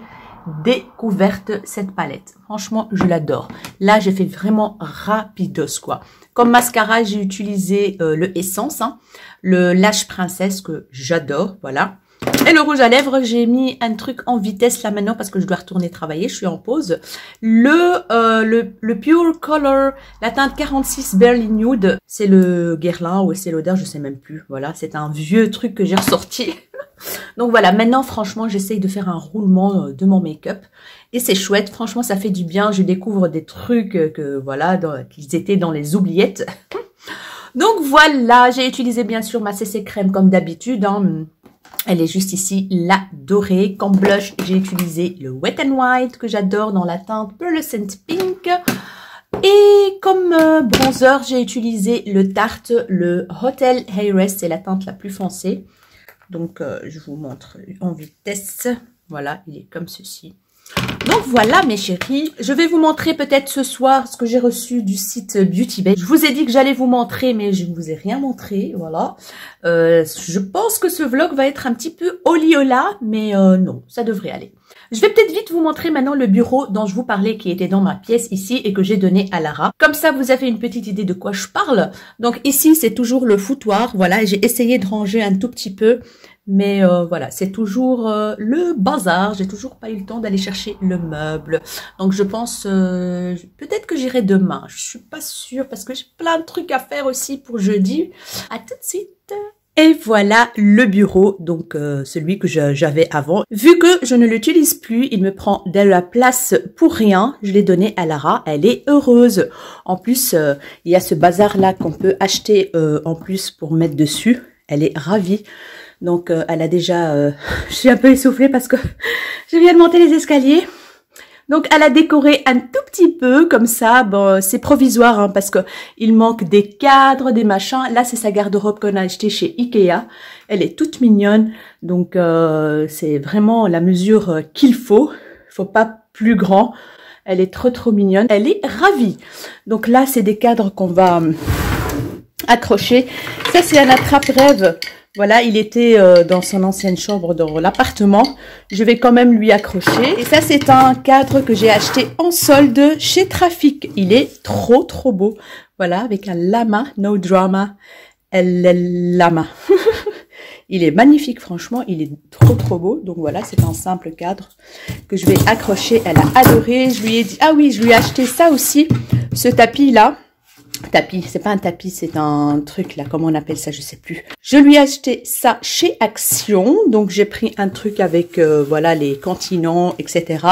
découverte, cette palette. Franchement, je l'adore. Là, j'ai fait vraiment rapidos, quoi. Comme mascara, j'ai utilisé le Essence, hein, le Lash Princesse que j'adore, voilà. Et le rouge à lèvres, j'ai mis un truc en vitesse là maintenant parce que je dois retourner travailler, je suis en pause. Le Pure Color, la teinte 46 Barely Nude, c'est le Guerlain ou c'est l'odeur, je sais même plus. Voilà, c'est un vieux truc que j'ai ressorti. Donc voilà, maintenant franchement, j'essaye de faire un roulement de mon make-up. Et c'est chouette, franchement, ça fait du bien. Je découvre des trucs que voilà, qu'ils étaient dans les oubliettes. Donc voilà, j'ai utilisé bien sûr ma CC crème comme d'habitude, hein. Elle est juste ici, la dorée. Comme blush, j'ai utilisé le Wet n Wild que j'adore dans la teinte Pearlescent Pink. Et comme bronzer, j'ai utilisé le Tarte, le Hotel Heiress, c'est la teinte la plus foncée. Donc, je vous montre en vitesse. Voilà, il est comme ceci. Donc voilà mes chéris, je vais vous montrer peut-être ce soir ce que j'ai reçu du site Beauty Bay. Je vous ai dit que j'allais vous montrer mais je ne vous ai rien montré, voilà. Je pense que ce vlog va être un petit peu oliola mais non, ça devrait aller. Je vais peut-être vite vous montrer maintenant le bureau dont je vous parlais qui était dans ma pièce ici et que j'ai donné à Lara. Comme ça vous avez une petite idée de quoi je parle. Donc ici c'est toujours le foutoir, voilà, j'ai essayé de ranger un tout petit peu. Mais voilà, c'est toujours le bazar. J'ai toujours pas eu le temps d'aller chercher le meuble. Donc je pense peut-être que j'irai demain. Je suis pas sûre parce que j'ai plein de trucs à faire aussi pour jeudi. À tout de suite. Et voilà le bureau, donc celui que j'avais avant. Vu que je ne l'utilise plus, il me prend de la place pour rien. Je l'ai donné à Lara, elle est heureuse. En plus, il y a ce bazar là qu'on peut acheter en plus pour mettre dessus. Elle est ravie. Donc, elle a déjà... je suis un peu essoufflée parce que je viens de monter les escaliers. Donc, elle a décoré un tout petit peu comme ça. Bon, c'est provisoire hein, parce que il manque des cadres, des machins. Là, c'est sa garde-robe qu'on a acheté chez Ikea. Elle est toute mignonne. Donc, c'est vraiment la mesure qu'il faut. Faut pas plus grand. Elle est trop mignonne. Elle est ravie. Donc là, c'est des cadres qu'on va accrocher. Ça, c'est un attrape-rêve. Voilà, il était dans son ancienne chambre dans l'appartement. Je vais quand même lui accrocher. Et ça, c'est un cadre que j'ai acheté en solde chez Trafic. Il est trop beau. Voilà, avec un lama, no drama. Lama. Il est magnifique, franchement. Il est trop beau. Donc voilà, c'est un simple cadre que je vais accrocher. Elle a adoré. Je lui ai dit, ah oui, je lui ai acheté ça aussi. Ce tapis-là. Tapis, c'est pas un tapis, c'est un truc là, comment on appelle ça, je sais plus. Je lui ai acheté ça chez Action, donc j'ai pris un truc avec voilà les continents, etc.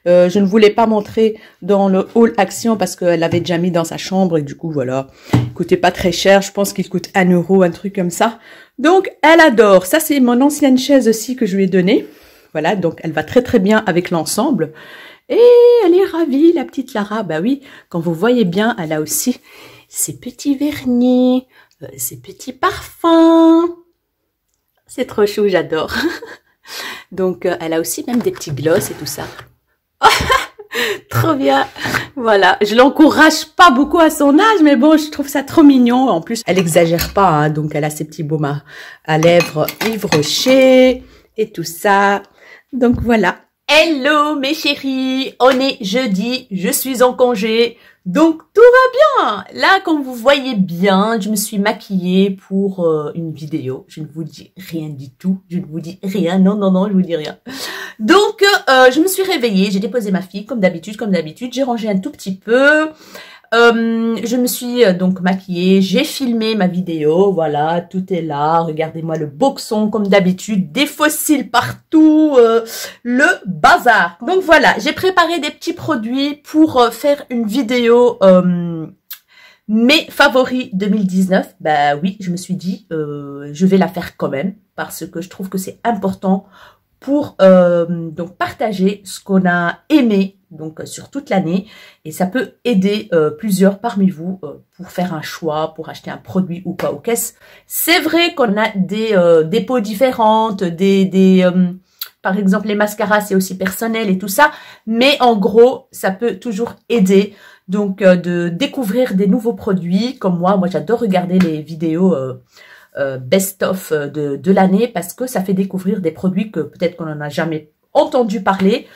Je ne voulais pas montrer dans le haul Action parce qu'elle l'avait déjà mis dans sa chambre et du coup voilà, il coûtait pas très cher, je pense qu'il coûte 1 €, un truc comme ça. Donc elle adore, ça c'est mon ancienne chaise aussi que je lui ai donnée. Voilà, donc elle va très bien avec l'ensemble. Et elle est ravie, la petite Lara. Bah oui, quand vous voyez bien, elle a aussi ses petits vernis, ses petits parfums. C'est trop chou, j'adore. Donc, elle a aussi même des petits gloss et tout ça. Trop bien. Voilà, je l'encourage pas beaucoup à son âge, mais bon, je trouve ça trop mignon. En plus, elle exagère pas, hein, donc elle a ses petits baumes à lèvres Yves Rocher et tout ça. Donc voilà. Hello mes chéris, on est jeudi, je suis en congé, donc tout va bien. Là, comme vous voyez bien, je me suis maquillée pour une vidéo. Je ne vous dis rien du tout, je ne vous dis rien, non, je vous dis rien. Donc, je me suis réveillée, j'ai déposé ma fille comme d'habitude, j'ai rangé un tout petit peu. Je me suis donc maquillée, j'ai filmé ma vidéo, voilà, tout est là, regardez-moi le boxon comme d'habitude, des fossiles partout, le bazar. Donc voilà, j'ai préparé des petits produits pour faire une vidéo mes favoris 2019. Bah oui, je me suis dit, je vais la faire quand même, parce que je trouve que c'est important pour donc partager ce qu'on a aimé donc sur toute l'année, et ça peut aider plusieurs parmi vous pour faire un choix, pour acheter un produit ou pas. Ok, c'est vrai qu'on a des peaux différentes, par exemple les mascaras c'est aussi personnel et tout ça, mais en gros ça peut toujours aider donc de découvrir des nouveaux produits. Comme moi j'adore regarder les vidéos best-of de l'année, parce que ça fait découvrir des produits que peut-être qu'on n'en a jamais entendu parler.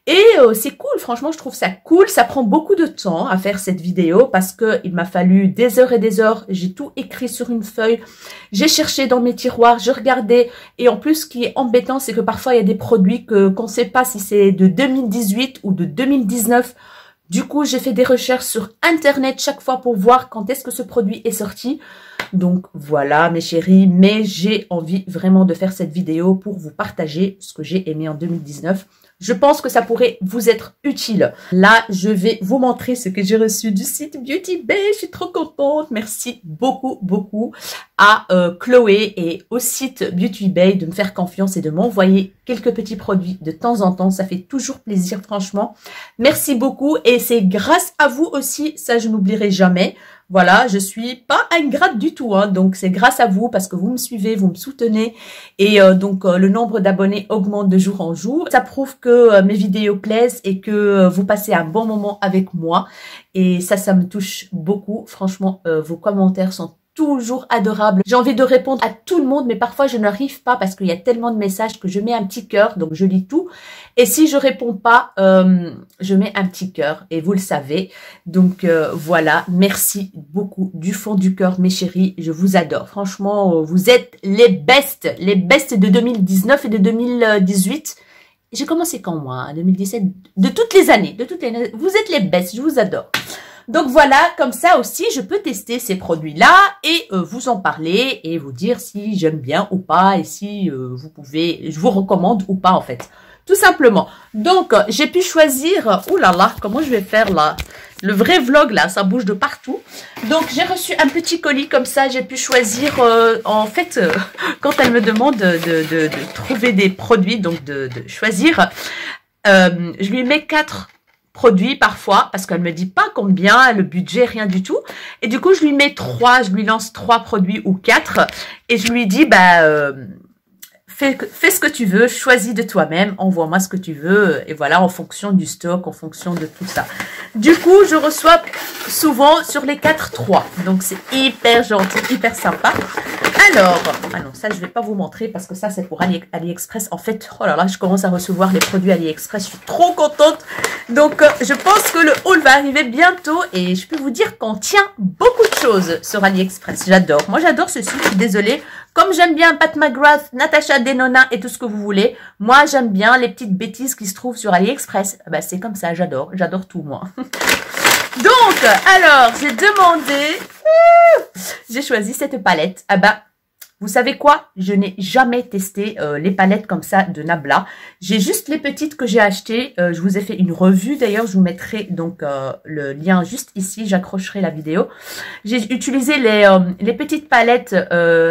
Et c'est cool, franchement, je trouve ça cool. Ça prend beaucoup de temps à faire cette vidéo parce que il m'a fallu des heures et des heures. J'ai tout écrit sur une feuille. J'ai cherché dans mes tiroirs, je regardais. Et en plus, ce qui est embêtant, c'est que parfois, il y a des produits qu'on ne sait pas si c'est de 2018 ou de 2019. Du coup, j'ai fait des recherches sur Internet chaque fois pour voir quand est-ce que ce produit est sorti. Donc voilà mes chéris, mais j'ai envie vraiment de faire cette vidéo pour vous partager ce que j'ai aimé en 2019. Je pense que ça pourrait vous être utile. Là, je vais vous montrer ce que j'ai reçu du site Beauty Bay. Je suis trop contente. Merci beaucoup, beaucoup à Chloé et au site Beauty Bay de me faire confiance et de m'envoyer quelques petits produits de temps en temps. Ça fait toujours plaisir, franchement. Merci beaucoup, et c'est grâce à vous aussi, ça je n'oublierai jamais. Voilà, je suis pas ingrate du tout, hein, donc c'est grâce à vous parce que vous me suivez, vous me soutenez, et donc le nombre d'abonnés augmente de jour en jour. Ça prouve que mes vidéos plaisent et que vous passez un bon moment avec moi, et ça me touche beaucoup. Franchement, vos commentaires sont toujours adorable. J'ai envie de répondre à tout le monde, mais parfois je n'arrive pas parce qu'il y a tellement de messages que je mets un petit cœur, donc je lis tout. Et si je réponds pas, je mets un petit cœur, et vous le savez. Donc voilà, merci beaucoup du fond du cœur, mes chéris. Je vous adore. Franchement, vous êtes les bestes de 2019 et de 2018. J'ai commencé quand moi, 2017, de toutes les années, vous êtes les bestes, je vous adore. Donc voilà, comme ça aussi, je peux tester ces produits-là et vous en parler et vous dire si j'aime bien ou pas, et si vous pouvez, je vous recommande ou pas en fait. Tout simplement. Donc, j'ai pu choisir, ouh là là, comment je vais faire là? Le vrai vlog là, ça bouge de partout. Donc, j'ai reçu un petit colis comme ça, j'ai pu choisir, en fait, quand elle me demande de trouver des produits, donc de choisir, je lui mets 4 produits parfois, parce qu'elle me dit pas combien, le budget, rien du tout. Et du coup, je lui mets 3, je lui lance 3 produits ou 4, et je lui dis, bah, fais ce que tu veux, choisis de toi-même, envoie-moi ce que tu veux, et voilà, en fonction du stock, en fonction de tout ça. Du coup, je reçois souvent sur les 4, 3. Donc, c'est hyper gentil, hyper sympa. Alors, ah non, ça, je vais pas vous montrer parce que ça, c'est pour AliExpress. En fait, oh là là, je commence à recevoir les produits AliExpress. Je suis trop contente. Donc, je pense que le haul va arriver bientôt et je peux vous dire qu'on tient beaucoup de choses sur AliExpress. J'adore. Moi, j'adore ce site. Je suis désolée. Comme j'aime bien Pat McGrath, Natasha Denona et tout ce que vous voulez, moi, j'aime bien les petites bêtises qui se trouvent sur AliExpress. Bah, c'est comme ça. J'adore. J'adore tout, moi. Donc, alors, j'ai demandé... j'ai choisi cette palette. Ah bah, vous savez quoi? Je n'ai jamais testé les palettes comme ça de Nabla. J'ai juste les petites que j'ai achetées. Je vous ai fait une revue. D'ailleurs, je vous mettrai donc le lien juste ici. J'accrocherai la vidéo. J'ai utilisé les petites palettes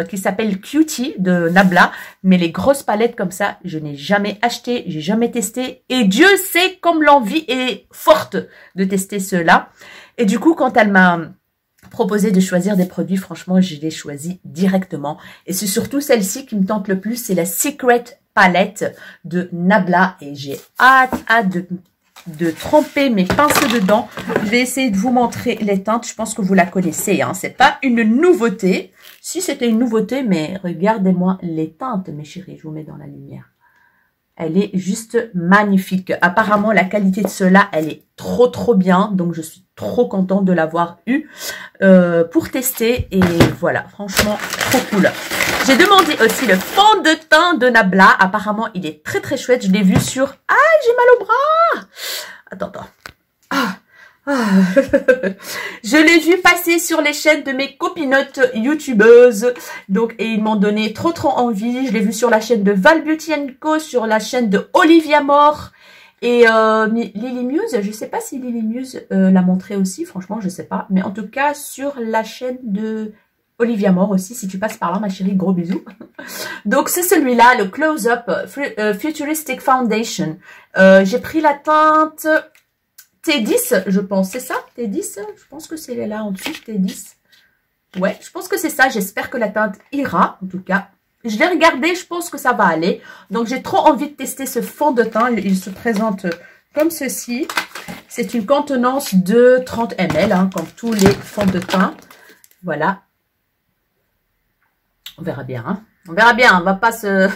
qui s'appellent Cutie de Nabla. Mais les grosses palettes comme ça, je n'ai jamais acheté. J'ai jamais testé. Et Dieu sait comme l'envie est forte de tester ceux-là. Et du coup, quand elle m'a proposé de choisir des produits, franchement, je les choisis directement. Et c'est surtout celle-ci qui me tente le plus, c'est la Secret Palette de Nabla. Et j'ai hâte de tremper mes pinceaux dedans. Je vais essayer de vous montrer les teintes. Je pense que vous la connaissez, hein. C'est pas une nouveauté. Si c'était une nouveauté, mais regardez-moi les teintes, mes chéris. Je vous mets dans la lumière. Elle est juste magnifique. Apparemment, la qualité de cela, elle est trop bien. Donc, je suis trop contente de l'avoir eu pour tester. Et voilà, franchement, trop cool. J'ai demandé aussi le fond de teint de Nabla. Apparemment, il est très chouette. Je l'ai vu sur... Ah, j'ai mal au bras. Attends. Je l'ai vu passer sur les chaînes de mes copinotes youtubeuses, donc, et ils m'ont donné trop envie. Je l'ai vu sur la chaîne de Val Beauty Co, sur la chaîne de Olivia Moore et Lily Muse. Je sais pas si Lily Muse l'a montré aussi, franchement je sais pas, mais en tout cas sur la chaîne de Olivia Moore aussi, si tu passes par là, ma chérie, gros bisous. Donc, c'est celui-là, le Close Up Futuristic Foundation. J'ai pris la teinte T10, je pense. C'est ça, T10? Je pense que c'est là en dessous, T10. Ouais, je pense que c'est ça. J'espère que la teinte ira, en tout cas. Je l'ai regardé, je pense que ça va aller. Donc, j'ai trop envie de tester ce fond de teint. Il se présente comme ceci. C'est une contenance de 30 ml, hein, comme tous les fonds de teint. Voilà. On verra bien, hein. On verra bien, on va pas se...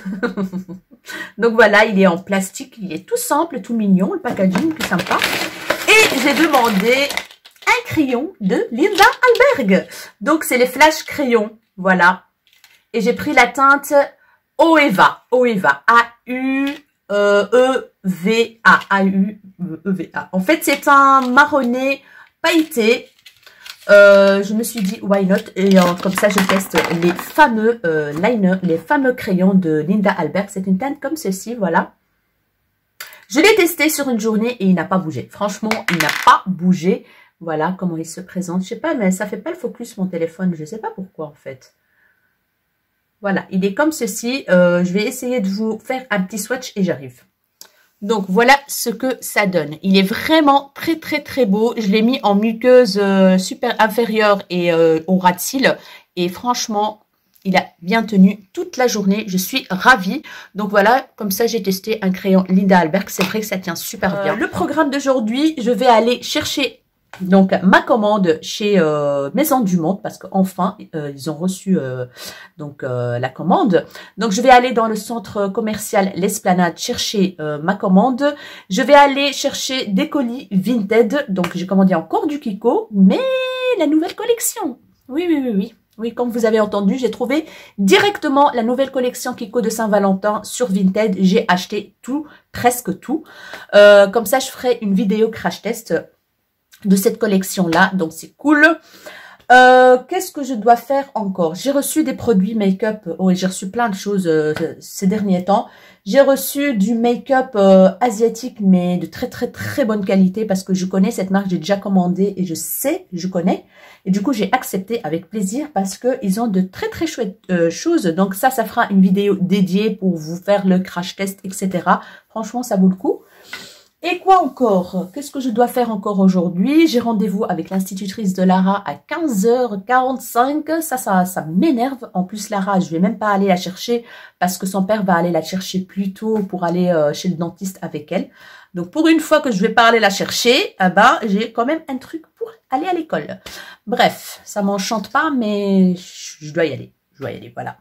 Donc voilà, il est en plastique, il est tout simple, tout mignon, le packaging, tout sympa. Et j'ai demandé un crayon de Linda Alberg. Donc c'est les flash crayons, voilà. Et j'ai pris la teinte Oeva, A-U-E-V-A, A-U-E-V-A. En fait, c'est un marronné pailleté. Je me suis dit why not, et comme ça je teste les fameux liners, les fameux crayons de Linda Alberg. C'est une teinte comme ceci, voilà. Je l'ai testé sur une journée et il n'a pas bougé. Franchement, il n'a pas bougé. Voilà comment il se présente. Je sais pas, mais ça fait pas le focus mon téléphone. Je sais pas pourquoi en fait. Voilà, il est comme ceci. Je vais essayer de vous faire un petit swatch et j'arrive. Donc, voilà ce que ça donne. Il est vraiment très, très, très beau. Je l'ai mis en muqueuse super inférieure et au ras de cils. Et franchement, il a bien tenu toute la journée. Je suis ravie. Donc, voilà, comme ça, j'ai testé un crayon Linda Alberg. C'est vrai que ça tient super bien. Le programme d'aujourd'hui, je vais aller chercher... Donc, ma commande chez Maison du Monde, parce qu'enfin, ils ont reçu la commande. Donc, je vais aller dans le centre commercial L'Esplanade chercher ma commande. Je vais aller chercher des colis Vinted. Donc, j'ai commandé encore du Kiko, mais la nouvelle collection. Oui. Oui, comme vous avez entendu, j'ai trouvé directement la nouvelle collection Kiko de Saint-Valentin sur Vinted. J'ai acheté tout, presque tout. Comme ça, je ferai une vidéo crash test de cette collection-là, donc c'est cool. Qu'est-ce que je dois faire encore? J'ai reçu des produits make-up. Oui, j'ai reçu plein de choses ces derniers temps. J'ai reçu du make-up asiatique, mais de très très très bonne qualité parce que je connais cette marque, j'ai déjà commandé et je connais. Et du coup, j'ai accepté avec plaisir parce que ils ont de très très chouettes choses. Donc ça fera une vidéo dédiée pour vous faire le crash test, etc. Franchement, ça vaut le coup. Et quoi encore? Qu'est-ce que je dois faire encore aujourd'hui? J'ai rendez-vous avec l'institutrice de Lara à 15h45. Ça m'énerve. En plus, Lara, je vais même pas aller la chercher parce que son père va aller la chercher plus tôt pour aller chez le dentiste avec elle. Donc, pour une fois que je vais pas aller la chercher, j'ai quand même un truc pour aller à l'école. Bref, ça m'enchante pas, mais je dois y aller. Voilà.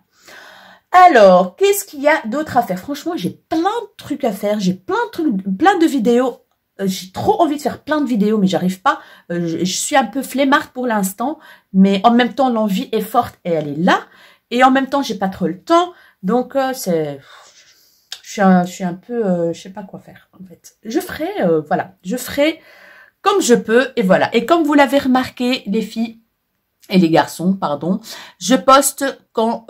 Alors, qu'est-ce qu'il y a d'autre à faire? Franchement, j'ai plein de trucs à faire. J'ai plein de vidéos. J'ai trop envie de faire plein de vidéos, mais j'arrive pas. Je suis un peu flemmarde pour l'instant, mais en même temps, l'envie est forte et elle est là. Et en même temps, j'ai pas trop le temps. Donc, je suis un peu... je sais pas quoi faire, en fait. Je ferai comme je peux. Et voilà. Et comme vous l'avez remarqué, les filles... et les garçons, pardon, je poste quand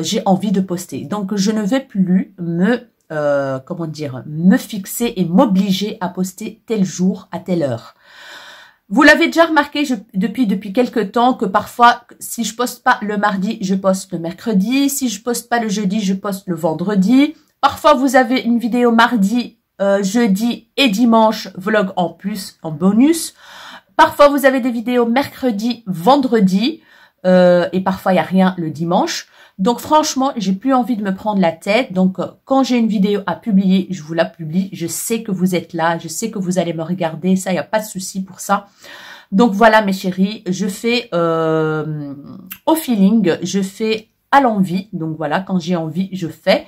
j'ai envie de poster. Donc, je ne vais plus me fixer et m'obliger à poster tel jour à telle heure. Vous l'avez déjà remarqué depuis quelques temps que parfois, si je poste pas le mardi, je poste le mercredi. Si je poste pas le jeudi, je poste le vendredi. Parfois, vous avez une vidéo mardi, jeudi et dimanche, vlog en plus, en bonus. Parfois, vous avez des vidéos mercredi, vendredi, et parfois, il n'y a rien le dimanche. Donc, franchement, j'ai plus envie de me prendre la tête. Donc, quand j'ai une vidéo à publier, je vous la publie. Je sais que vous êtes là, je sais que vous allez me regarder. Ça, il n'y a pas de souci pour ça. Donc, voilà, mes chéris, je fais au feeling, je fais à l'envie. Donc, voilà, quand j'ai envie, je fais.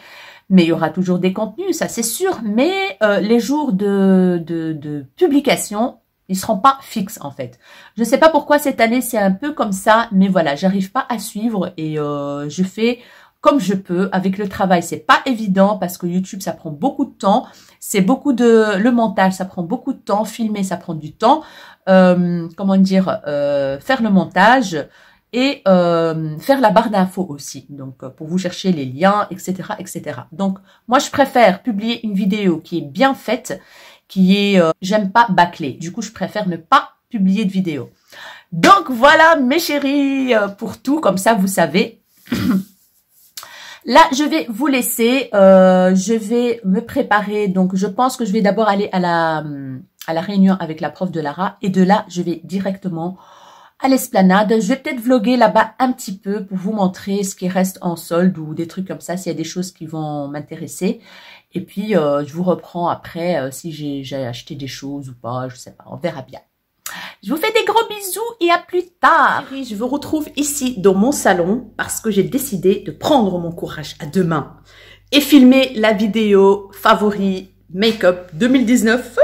Mais il y aura toujours des contenus, ça, c'est sûr. Mais les jours de publication... ils seront pas fixes en fait. Je ne sais pas pourquoi cette année c'est un peu comme ça, mais voilà, j'arrive pas à suivre et je fais comme je peux avec le travail. C'est pas évident parce que YouTube ça prend beaucoup de temps, c'est beaucoup de le montage, ça prend beaucoup de temps, filmer ça prend du temps, faire le montage et faire la barre d'infos aussi. Donc pour vous chercher les liens, etc., etc. Donc moi je préfère publier une vidéo qui est bien faite, qui est, j'aime pas bâcler. Du coup, je préfère ne pas publier de vidéo. Donc voilà mes chéris, pour tout, comme ça vous savez. Là, je vais vous laisser, je vais me préparer. Donc, je pense que je vais d'abord aller à la réunion avec la prof de Lara. Et de là, je vais directement à l'esplanade. Je vais peut-être vlogger là-bas un petit peu pour vous montrer ce qui reste en solde ou des trucs comme ça, s'il y a des choses qui vont m'intéresser. Et puis, je vous reprends après si j'ai acheté des choses ou pas, je sais pas, on verra bien. Je vous fais des gros bisous et à plus tard. Je vous retrouve ici dans mon salon parce que j'ai décidé de prendre mon courage à deux mains et filmer la vidéo favori make-up 2019.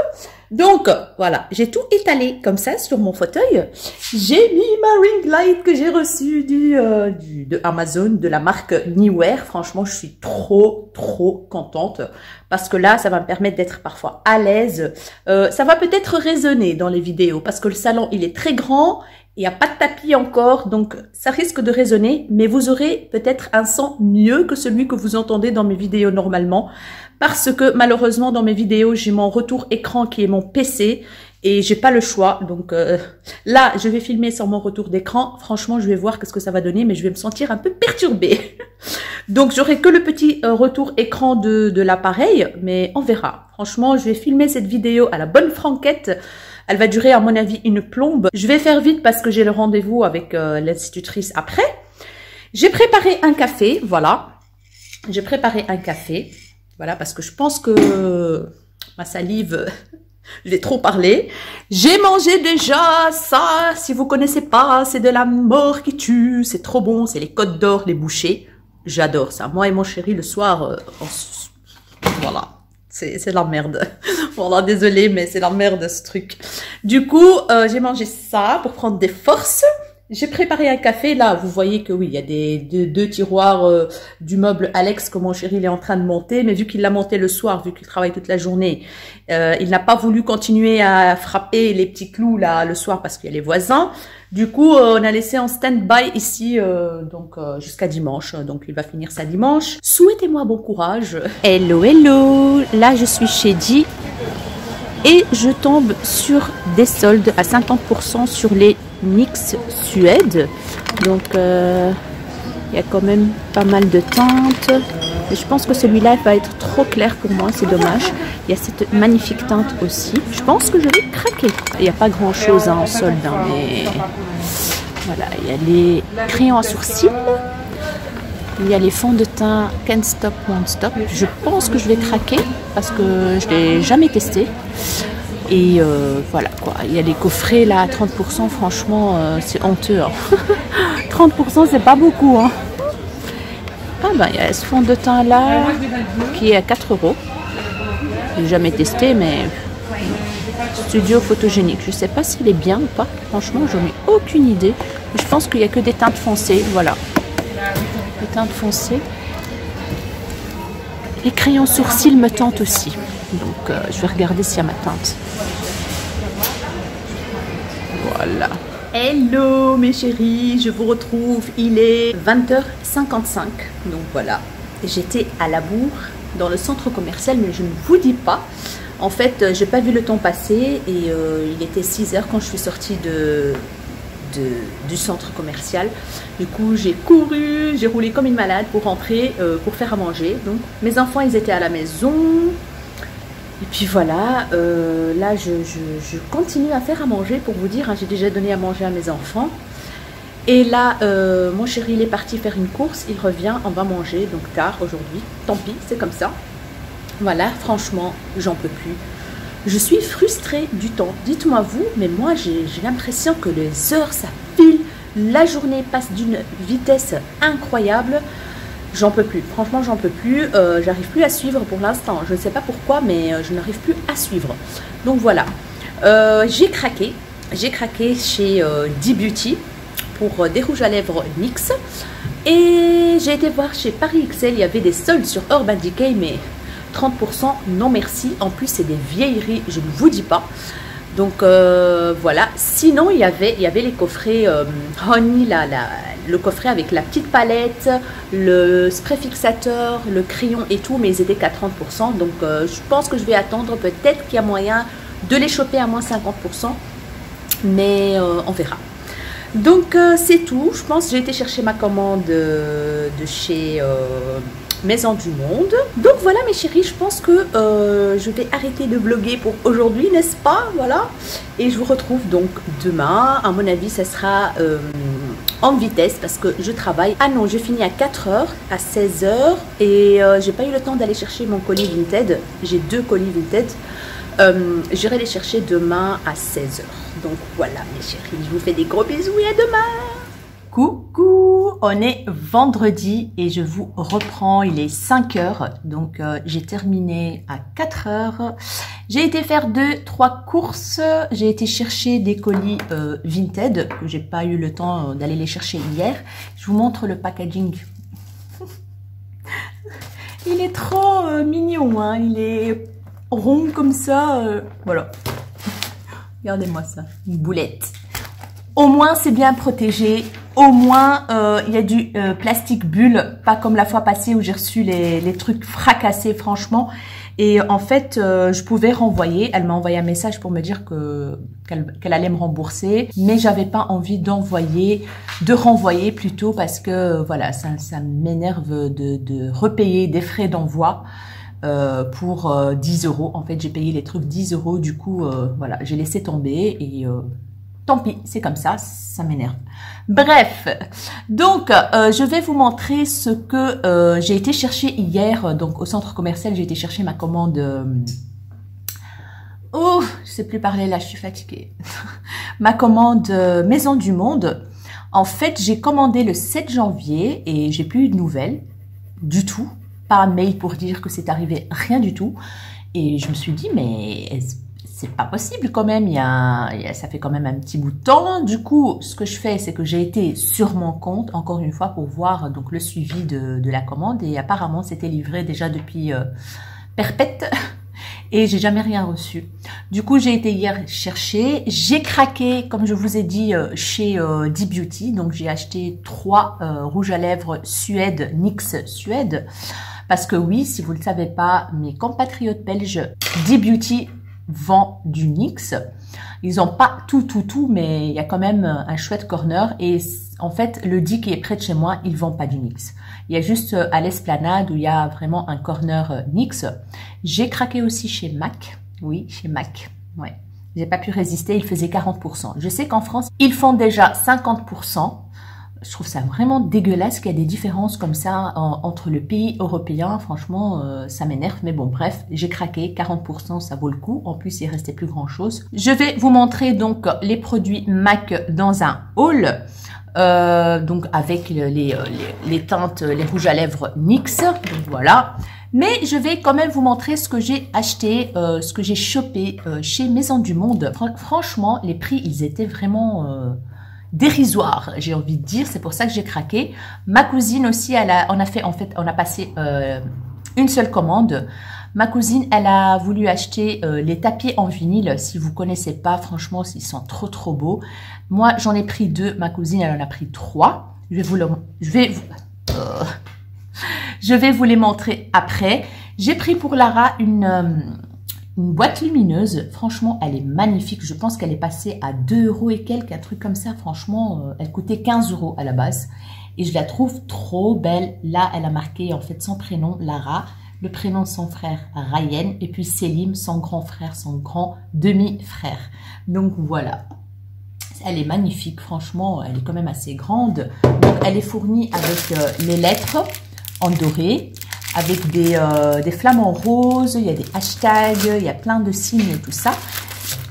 Donc, voilà, j'ai tout étalé comme ça sur mon fauteuil. J'ai mis ma ring light que j'ai reçue de Amazon, de la marque Neewer. Franchement, je suis trop contente parce que là, ça va me permettre d'être parfois à l'aise. Ça va peut-être résonner dans les vidéos parce que le salon, il est très grand. Il n'y a pas de tapis encore, donc ça risque de résonner, mais vous aurez peut-être un son mieux que celui que vous entendez dans mes vidéos normalement, parce que malheureusement dans mes vidéos, j'ai mon retour écran qui est mon PC et j'ai pas le choix. Donc là, je vais filmer sur mon retour d'écran. Franchement, je vais voir qu'est-ce que ça va donner, mais je vais me sentir un peu perturbée. Donc j'aurai que le petit retour écran de l'appareil, mais on verra. Franchement, je vais filmer cette vidéo à la bonne franquette. Elle va durer, à mon avis, une plombe. Je vais faire vite parce que j'ai le rendez-vous avec l'institutrice après. J'ai préparé un café, voilà. J'ai préparé un café, voilà, parce que je pense que ma salive, je l'ai trop parlé. J'ai mangé déjà ça, si vous connaissez pas, c'est de la mort qui tue. C'est trop bon, c'est les Côtes d'Or, les bouchées. J'adore ça. Moi et mon chéri, le soir, voilà. C'est la merde. Voilà, désolée, mais c'est la merde ce truc. Du coup, j'ai mangé ça pour prendre des forces. J'ai préparé un café. Là, vous voyez que oui, il y a deux tiroirs du meuble Alex que mon chéri il est en train de monter. Mais vu qu'il l'a monté le soir, vu qu'il travaille toute la journée, il n'a pas voulu continuer à frapper les petits clous là le soir parce qu'il y a les voisins. Du coup, on a laissé en stand-by ici jusqu'à dimanche. Donc, il va finir ça dimanche. Souhaitez-moi bon courage. Hello, hello. Là, je suis chez Di et je tombe sur des soldes à 50% sur les NYX Suède. Donc, il y a quand même pas mal de teintes. Et je pense que celui-là va être trop clair pour moi, c'est dommage. Il y a cette magnifique teinte aussi. Je pense que je vais craquer. Il n'y a pas grand-chose en solde, hein, mais voilà. Il y a les crayons à sourcils. Il y a les fonds de teint Can't Stop, Won't Stop. Je pense que je vais craquer parce que je ne l'ai jamais testé. Et voilà quoi. Il y a les coffrets là à 30%. Franchement, c'est honteux. Hein. 30%, c'est pas beaucoup. Hein. Ah ben, il y a ce fond de teint là qui est à 4 €. Je n'ai jamais testé, mais Studio Photogénique. Je ne sais pas s'il est bien ou pas. Franchement, j'en ai aucune idée. Je pense qu'il n'y a que des teintes foncées. Voilà. Des teintes foncées. Les crayons sourcils me tentent aussi. Donc, je vais regarder s'il y a ma teinte. Voilà. Hello mes chéris, je vous retrouve, il est 20h55, donc voilà, j'étais à la bourre dans le centre commercial, mais je ne vous dis pas, en fait, j'ai pas vu le temps passer et il était 6h quand je suis sortie du centre commercial. Du coup, j'ai couru, j'ai roulé comme une malade pour rentrer, pour faire à manger. Donc, mes enfants, ils étaient à la maison. Et puis voilà, là je continue à faire à manger pour vous dire, hein, j'ai déjà donné à manger à mes enfants. Et là, mon chéri il est parti faire une course, il revient, on va manger, donc tard aujourd'hui. Tant pis, c'est comme ça. Voilà, franchement, j'en peux plus. Je suis frustrée du temps. Dites-moi vous, mais moi j'ai l'impression que les heures ça file, la journée passe d'une vitesse incroyable. J'en peux plus, franchement j'en peux plus, j'arrive plus à suivre pour l'instant, je ne sais pas pourquoi mais je n'arrive plus à suivre. Donc voilà, j'ai craqué chez Di Beauty pour des rouges à lèvres NYX et j'ai été voir chez Paris XL, il y avait des soldes sur Urban Decay mais 30% non merci, en plus c'est des vieilleries, je ne vous dis pas. Donc voilà, sinon il y avait les coffrets Honey, le coffret avec la petite palette, le spray fixateur, le crayon et tout, mais ils étaient qu'à 30%. Donc je pense que je vais attendre, peut-être qu'il y a moyen de les choper à moins 50%, mais on verra. Donc c'est tout. Je pense que j'ai été chercher ma commande de chez Maison du Monde. Donc voilà mes chéris, je pense que je vais arrêter de vlogger pour aujourd'hui, n'est-ce pas? Voilà. Et je vous retrouve donc demain. À mon avis, ça sera en vitesse parce que je travaille. Ah non, je finis à 4 h, à 16 h. Et j'ai pas eu le temps d'aller chercher mon colis Vinted. J'ai 2 colis Vinted. J'irai les chercher demain à 16 h. Donc voilà mes chéris, je vous fais des gros bisous et à demain. Coucou, on est vendredi et je vous reprends, il est 5 h. Donc j'ai terminé à 4 h. J'ai été faire 2-3 courses. J'ai été chercher des colis Vinted que j'ai pas eu le temps d'aller les chercher hier. Je vous montre le packaging. Il est trop mignon, hein. Il est rond comme ça, voilà. Regardez-moi ça, une boulette. Au moins c'est bien protégé. Au moins il y a du plastique bulle, pas comme la fois passée où j'ai reçu les trucs fracassés franchement. Et en fait je pouvais renvoyer. Elle m'a envoyé un message pour me dire qu'elle allait me rembourser, mais j'avais pas envie de renvoyer plutôt parce que voilà, ça m'énerve de repayer des frais d'envoi. Pour 10 €. En fait, j'ai payé les trucs 10 €. Du coup, voilà, j'ai laissé tomber et tant pis, c'est comme ça, ça m'énerve. Bref, donc je vais vous montrer ce que j'ai été chercher hier. Donc au centre commercial, j'ai été chercher ma commande. Oh, je sais plus parler là, je suis fatiguée. Ma commande Maison du Monde. En fait, j'ai commandé le 7 janvier et j'ai plus eu de nouvelles du tout. Pas un mail pour dire que c'est arrivé, rien du tout. Et je me suis dit, mais c'est pas possible quand même, ça fait quand même un petit bout de temps. Du coup, ce que je fais, c'est que j'ai été sur mon compte, encore une fois, pour voir donc le suivi de la commande. Et apparemment, c'était livré déjà depuis perpète. Et j'ai jamais rien reçu. Du coup, j'ai été hier chercher. J'ai craqué, comme je vous ai dit, chez D-Beauty. Donc, j'ai acheté 3 rouges à lèvres Suède, NYX Suède. Parce que oui, si vous ne le savez pas, mes compatriotes belges D-Beauty vend du NYX. Ils n'ont pas tout, mais il y a quand même un chouette corner. Et en fait, le D qui est près de chez moi, ils ne vendent pas du NYX. Il y a juste à l'Esplanade où il y a vraiment un corner NYX. J'ai craqué aussi chez MAC. Oui, chez MAC. Ouais. J'ai pas pu résister, ils faisaient 40 %. Je sais qu'en France, ils font déjà 50 %. Je trouve ça vraiment dégueulasse qu'il y a des différences comme ça entre le pays européen. Franchement, ça m'énerve. Mais bon, bref, j'ai craqué. 40 % ça vaut le coup. En plus, il restait plus grand chose. Je vais vous montrer donc les produits MAC dans un haul. Donc avec les teintes, les rouges à lèvres NYX. Donc voilà. Mais je vais quand même vous montrer ce que j'ai acheté, ce que j'ai chopé chez Maison du Monde. Franchement, les prix, ils étaient vraiment dérisoires, j'ai envie de dire. C'est pour ça que j'ai craqué. Ma cousine aussi, on a passé une seule commande. Ma cousine, elle a voulu acheter les tapis en vinyle. Si vous connaissez pas, franchement, ils sont trop beaux. Moi, j'en ai pris 2. Ma cousine, elle en a pris 3. Je vais vous les montrer après. J'ai pris pour Lara une boîte lumineuse. Franchement, elle est magnifique. Je pense qu'elle est passée à 2 € et quelques, un truc comme ça. Franchement, elle coûtait 15 € à la base. Et je la trouve trop belle. Là, elle a marqué en fait son prénom, Lara. Le prénom de son frère, Ryan. Et puis Selim, son grand frère, son grand demi-frère. Donc voilà. Elle est magnifique. Franchement, elle est quand même assez grande. Donc, elle est fournie avec les lettres en doré, avec des flammes en rose, il y a des hashtags, il y a plein de signes et tout ça.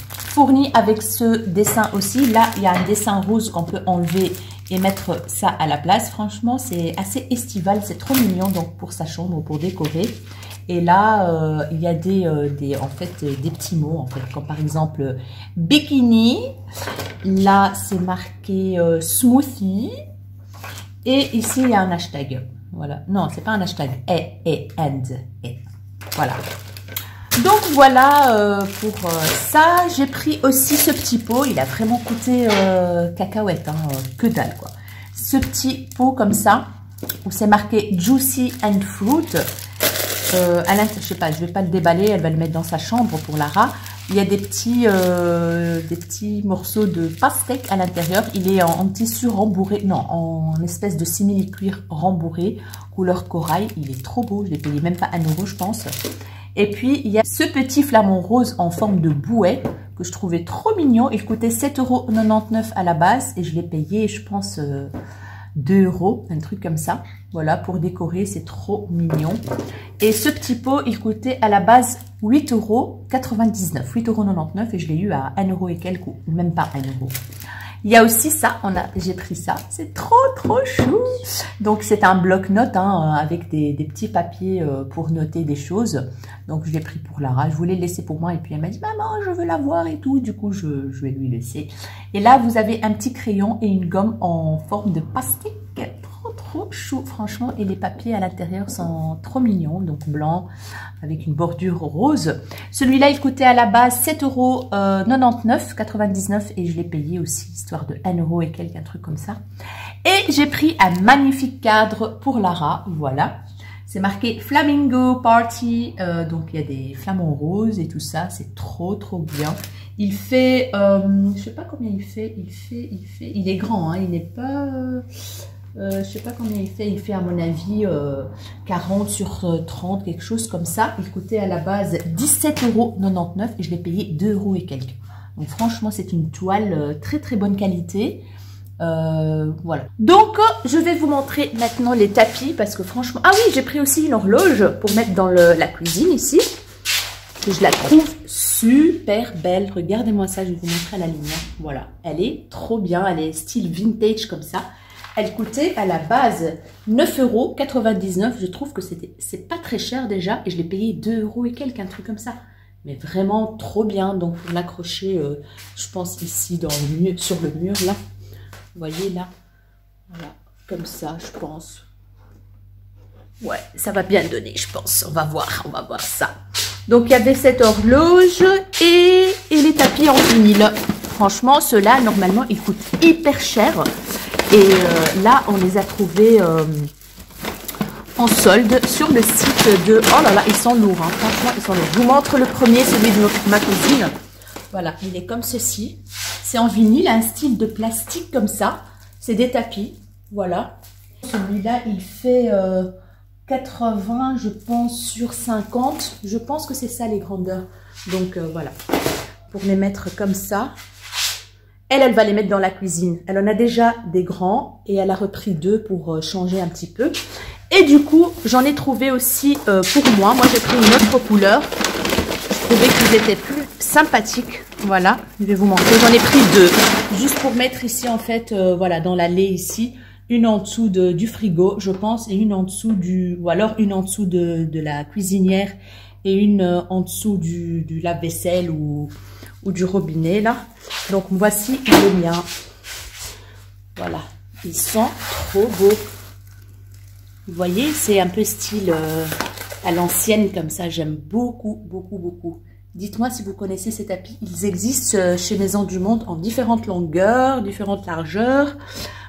Fourni avec ce dessin aussi. Là, il y a un dessin rose qu'on peut enlever et mettre ça à la place. Franchement, c'est assez estival, c'est trop mignon donc pour sa chambre, pour décorer. Et là, il y a en fait, des petits mots, en fait, comme par exemple bikini. Là, c'est marqué smoothie. Et ici, il y a un hashtag. Voilà. Non, c'est pas un hashtag. And. Voilà. Donc, voilà pour ça. J'ai pris aussi ce petit pot. Il a vraiment coûté cacahuète, hein, que dalle, quoi. Ce petit pot comme ça, où c'est marqué Juicy and Fruit. Je sais pas, je vais pas le déballer. Elle va le mettre dans sa chambre pour Lara. Il y a des petits morceaux de pastèque à l'intérieur. Il est en tissu rembourré, non, en espèce de simili-cuir rembourré, couleur corail. Il est trop beau, je l'ai payé même pas 1 euro, je pense. Et puis, il y a ce petit flamant rose en forme de bouet que je trouvais trop mignon. Il coûtait 7,99 € à la base et je l'ai payé, je pense, 2 €, un truc comme ça. Voilà, pour décorer, c'est trop mignon. Et ce petit pot, il coûtait à la base 8,99 €, 8,99 € et je l'ai eu à 1 € et quelques, ou même pas 1 €. Il y a aussi ça, j'ai pris ça, c'est trop chou. Donc c'est un bloc-notes avec des petits papiers pour noter des choses. Donc je l'ai pris pour Lara, je voulais le laisser pour moi et puis elle m'a dit maman je veux l'avoir et tout. Du coup je vais lui laisser. Et là vous avez un petit crayon et une gomme en forme de pastèque. Trop chou franchement, et les papiers à l'intérieur sont trop mignons, donc blanc avec une bordure rose. Celui-là il coûtait à la base 7,99 € et je l'ai payé aussi histoire de 1 € et quelques, un truc comme ça. Et j'ai pris un magnifique cadre pour Lara, voilà, c'est marqué Flamingo Party, donc il y a des flamants roses et tout ça, c'est trop bien. Il fait je sais pas combien il fait, il est grand, il n'est pas je sais pas combien il fait à mon avis 40 sur 30, quelque chose comme ça. Il coûtait à la base 17,99 € et je l'ai payé 2 € et quelques. Donc franchement c'est une toile très bonne qualité. Voilà. Donc je vais vous montrer maintenant les tapis parce que franchement... Ah oui, j'ai pris aussi une horloge pour mettre dans la cuisine ici. Je la trouve super belle. Regardez-moi ça, je vais vous montrer à la lumière. Voilà, elle est trop bien, elle est style vintage comme ça. Elle coûtait à la base 9,99 €. Je trouve que c'est pas très cher déjà. Et je l'ai payé 2 € et quelques, un truc comme ça. Mais vraiment trop bien. Donc pour l'accrocher, je pense ici dans le mur, sur le mur là. Vous voyez là. Voilà, comme ça je pense. Ouais, ça va bien donner je pense. On va voir ça. Donc il y avait cette horloge et les tapis en vinyle. Franchement, ceux-là, normalement, ils coûtent hyper cher. Et là, on les a trouvés en solde sur le site de... Oh là là, ils sont lourds, franchement, ils sont lourds. Je vous montre le premier, celui de ma cousine. Voilà, il est comme ceci. C'est en vinyle, un style de plastique comme ça. C'est des tapis, voilà. Celui-là, il fait 80, je pense, sur 50. Je pense que c'est ça les grandeurs. Donc voilà, pour les mettre comme ça. Elle va les mettre dans la cuisine. Elle en a déjà des grands et elle a repris 2 pour changer un petit peu. Et du coup, j'en ai trouvé aussi pour moi. Moi, j'ai pris une autre couleur. Je trouvais qu'ils étaient plus sympathiques. Voilà, je vais vous montrer. J'en ai pris 2. Juste pour mettre ici, en fait, voilà, dans l'allée ici. Une en dessous du frigo, je pense, et une en dessous ou alors une en dessous de la cuisinière et une en dessous du lave-vaisselle ou du robinet là. Donc voici les miens. Voilà, ils sont trop beaux. Vous voyez, c'est un peu style à l'ancienne comme ça. J'aime beaucoup. Dites-moi si vous connaissez ces tapis. Ils existent chez Maisons du Monde en différentes longueurs, différentes largeurs.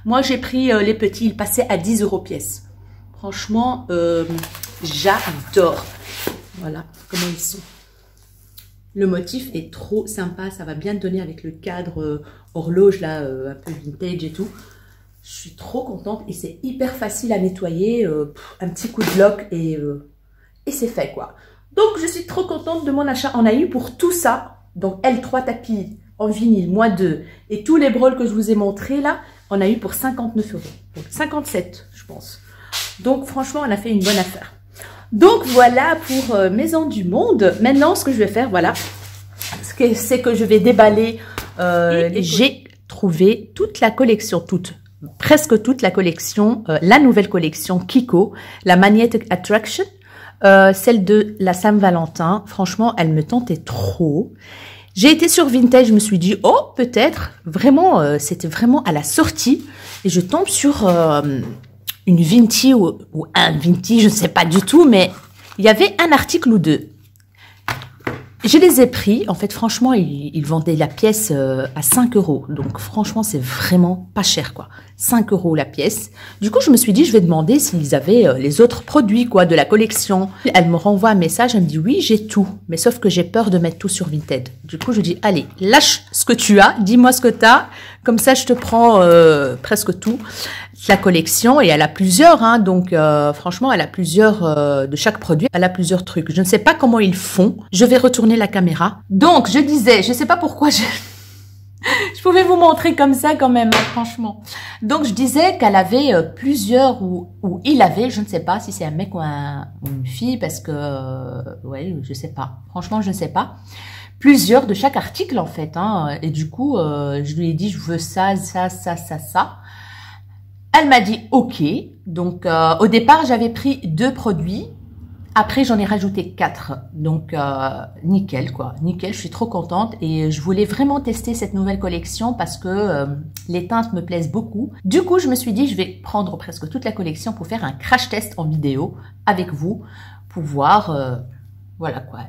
Moi, j'ai pris les petits. Ils passaient à 10 € pièce. Franchement, j'adore. Voilà comment ils sont. Le motif est trop sympa. Ça va bien donner avec le cadre horloge là, un peu vintage et tout. Je suis trop contente et c'est hyper facile à nettoyer. Un petit coup de bloc et c'est fait quoi. Donc, je suis trop contente de mon achat. On a eu pour tout ça, donc L3 tapis en vinyle, moi 2, et tous les brols que je vous ai montrés là, on a eu pour 59 €. Donc 57, je pense. Donc, franchement, on a fait une bonne affaire. Donc, voilà pour Maison du Monde. Maintenant, ce que je vais faire, voilà, c'est que je vais déballer. J'ai trouvé toute la collection, presque toute la collection, la nouvelle collection Kiko, la Magnetic Attraction. Celle de la Saint-Valentin, franchement, elle me tentait trop. J'ai été sur Vintage, je me suis dit, oh, peut-être, vraiment, c'était vraiment à la sortie. Et je tombe sur une Vinti ou un Vinti, je ne sais pas du tout, mais il y avait un article ou deux. Je les ai pris. En fait, franchement, ils vendaient la pièce à 5 euros. Donc, franchement, c'est vraiment pas cher, quoi. 5 euros la pièce. Du coup, je me suis dit, je vais demander s'ils avaient les autres produits, quoi, de la collection. Elle me renvoie un message, elle me dit, oui, j'ai tout. Mais sauf que j'ai peur de mettre tout sur Vinted. Du coup, je dis, allez, lâche ce que tu as. Dis-moi ce que tu as. Comme ça, je te prends presque tout. La collection, et elle a plusieurs, hein, donc franchement, elle a plusieurs, de chaque produit, elle a plusieurs trucs. Je ne sais pas comment ils font. Je vais retourner la caméra. Donc, je disais, je ne sais pas pourquoi je pouvais vous montrer comme ça quand même, hein, franchement. Donc, je disais qu'elle avait plusieurs, ou il avait, je ne sais pas si c'est un mec ou une fille, parce que, ouais, je sais pas. Franchement, je ne sais pas. Plusieurs de chaque article, en fait, hein. Et du coup, je lui ai dit, je veux ça, ça, ça, ça, ça. Elle m'a dit OK. Donc, au départ, j'avais pris 2 produits. Après, j'en ai rajouté 4. Donc, nickel, quoi. Nickel, je suis trop contente. Et je voulais vraiment tester cette nouvelle collection parce que les teintes me plaisent beaucoup. Du coup, je me suis dit, je vais prendre presque toute la collection pour faire un crash test en vidéo avec vous pour voir, voilà quoi.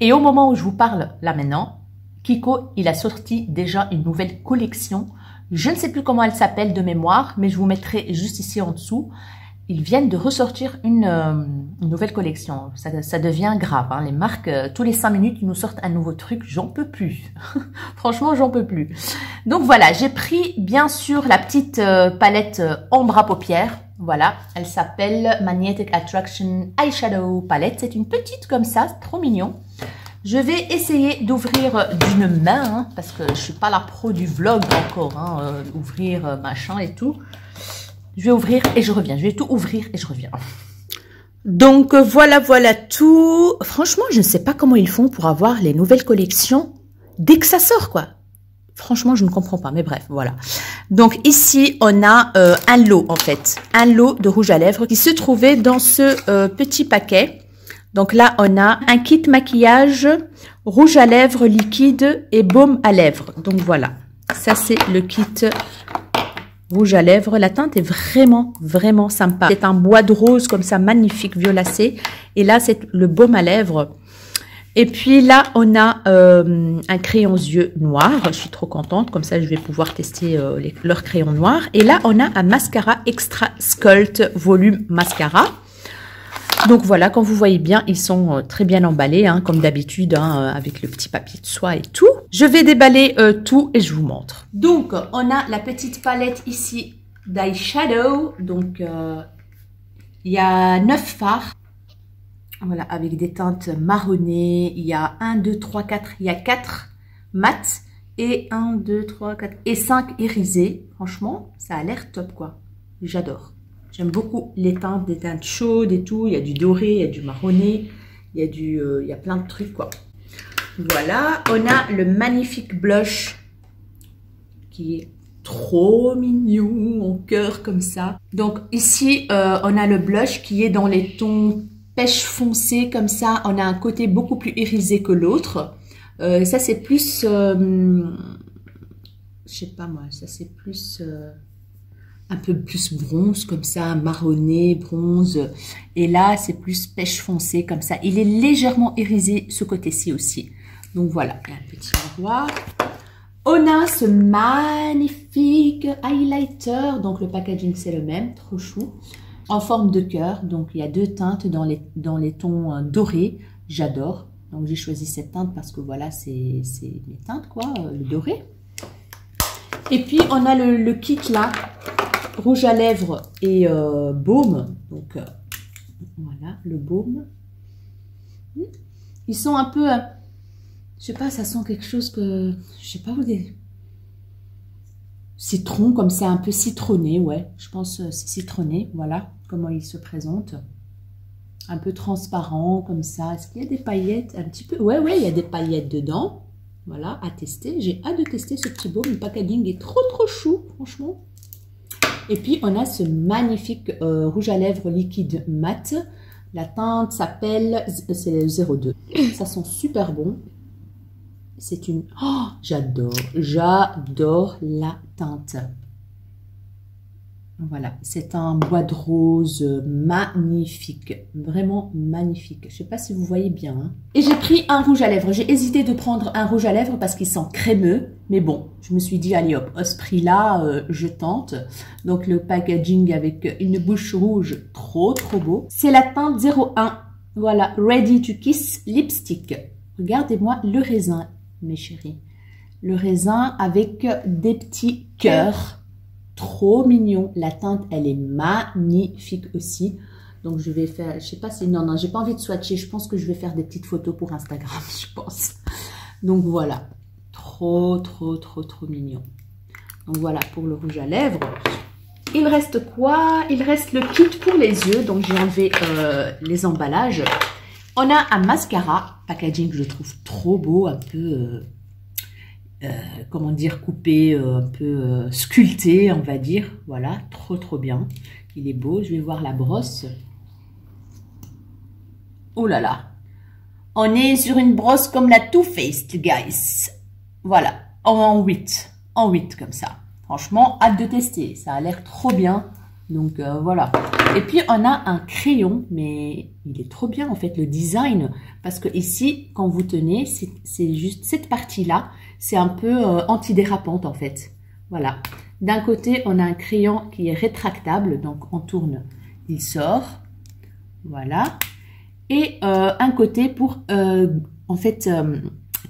Et au moment où je vous parle là maintenant, Kiko, il a sorti déjà une nouvelle collection. Je ne sais plus comment elle s'appelle de mémoire, mais je vous mettrai juste ici en dessous. Ils viennent de ressortir une nouvelle collection. Ça devient grave, hein. Les marques, tous les 5 minutes, ils nous sortent un nouveau truc. J'en peux plus. Franchement, j'en peux plus. Donc voilà, j'ai pris bien sûr la petite palette ombre à paupières. Voilà, elle s'appelle Magnetic Attraction Eyeshadow Palette. C'est une petite comme ça, trop mignon. Je vais essayer d'ouvrir d'une main, hein, parce que je suis pas la pro du vlog encore, hein, ouvrir machin et tout. Je vais ouvrir et je reviens. Je vais tout ouvrir et je reviens. Donc voilà tout. Franchement, je ne sais pas comment ils font pour avoir les nouvelles collections dès que ça sort, quoi. Franchement, je ne comprends pas, mais bref, voilà. Donc ici, on a un lot, en fait. Un lot de rouge à lèvres qui se trouvait dans ce petit paquet. Donc là, on a un kit maquillage, rouge à lèvres liquide et baume à lèvres. Donc voilà, ça c'est le kit rouge à lèvres. La teinte est vraiment, vraiment sympa. C'est un bois de rose comme ça, magnifique, violacé. Et là, c'est le baume à lèvres. Et puis là, on a un crayon yeux noir. Je suis trop contente. Comme ça, je vais pouvoir tester leur crayon noir. Et là, on a un mascara Extra Sculpt Volume Mascara. Donc voilà, comme vous voyez bien, ils sont très bien emballés, hein, comme d'habitude, hein, avec le petit papier de soie et tout. Je vais déballer tout et je vous montre. Donc, on a la petite palette ici d'eyeshadow. Donc, il y a 9 fards. Voilà, avec des teintes marronnées. Il y a 1, 2, 3, 4. Il y a 4 mat et 1, 2, 3, 4 et 5 irisés. Franchement, ça a l'air top, quoi. J'adore. J'aime beaucoup les teintes, des teintes chaudes et tout. Il y a du doré, il y a du marronné, il y a plein de trucs, quoi. Voilà, on a le magnifique blush qui est trop mignon, en cœur comme ça. Donc ici, on a le blush qui est dans les tons pêche foncé comme ça. On a un côté beaucoup plus irisé que l'autre. Ça c'est plus, je sais pas moi, ça c'est plus... un peu plus bronze comme ça, marronné, bronze. Et là, c'est plus pêche foncé comme ça. Il est légèrement irisé ce côté-ci aussi. Donc voilà, un petit miroir. On a ce magnifique highlighter. Donc le packaging, c'est le même, trop chou. En forme de cœur. Donc il y a 2 teintes dans les tons dorés. J'adore. Donc j'ai choisi cette teinte parce que voilà, c'est mes teintes, quoi, le doré. Et puis on a le kit là. Rouge à lèvres et baume. Donc, voilà, le baume. Ils sont un peu... je sais pas, ça sent quelque chose que... je sais pas, vous dites... citron, comme ça, un peu citronné, ouais. Je pense c'est citronné, voilà, comment il se présente. Un peu transparent, comme ça. Est-ce qu'il y a des paillettes un petit peu? Ouais, il y a des paillettes dedans. Voilà, à tester. J'ai hâte de tester ce petit baume. Le packaging est trop chou, franchement. Et puis, on a ce magnifique rouge à lèvres liquide mat. La teinte s'appelle, c'est 02. Ça sent super bon. C'est une... oh, j'adore la teinte. Voilà, c'est un bois de rose magnifique, vraiment magnifique. Je sais pas si vous voyez bien. Hein. Et j'ai pris un rouge à lèvres. J'ai hésité de prendre un rouge à lèvres parce qu'il sent crémeux. Mais bon, je me suis dit, allez hop, à ce prix-là, je tente. Donc le packaging avec une bouche rouge, trop beau. C'est la teinte 01. Voilà, Ready to Kiss Lipstick. Regardez-moi le raisin, mes chéris. Le raisin avec des petits cœurs. Trop mignon. La teinte, elle est magnifique aussi. Donc, je vais faire... Je sais pas si... Non, j'ai pas envie de swatcher. Je pense que je vais faire des petites photos pour Instagram, je pense. Donc, voilà. Trop mignon. Donc, voilà pour le rouge à lèvres. Il reste quoi? Il reste le kit pour les yeux. Donc, j'ai enlevé les emballages. On a un mascara. Packaging que je trouve trop beau. Un peu... comment dire, coupé, un peu sculpté, on va dire. Voilà, trop bien. Il est beau. Je vais voir la brosse. Oh là là. On est sur une brosse comme la Too Faced, guys. Voilà, en 8. En 8, comme ça. Franchement, hâte de tester. Ça a l'air trop bien. Donc, voilà. Et puis, on a un crayon, mais il est trop bien, en fait, le design. Parce que ici, quand vous tenez, c'est juste cette partie-là. C'est un peu antidérapante, en fait. Voilà. D'un côté, on a un crayon qui est rétractable. Donc, on tourne, il sort. Voilà. Et un côté pour, en fait,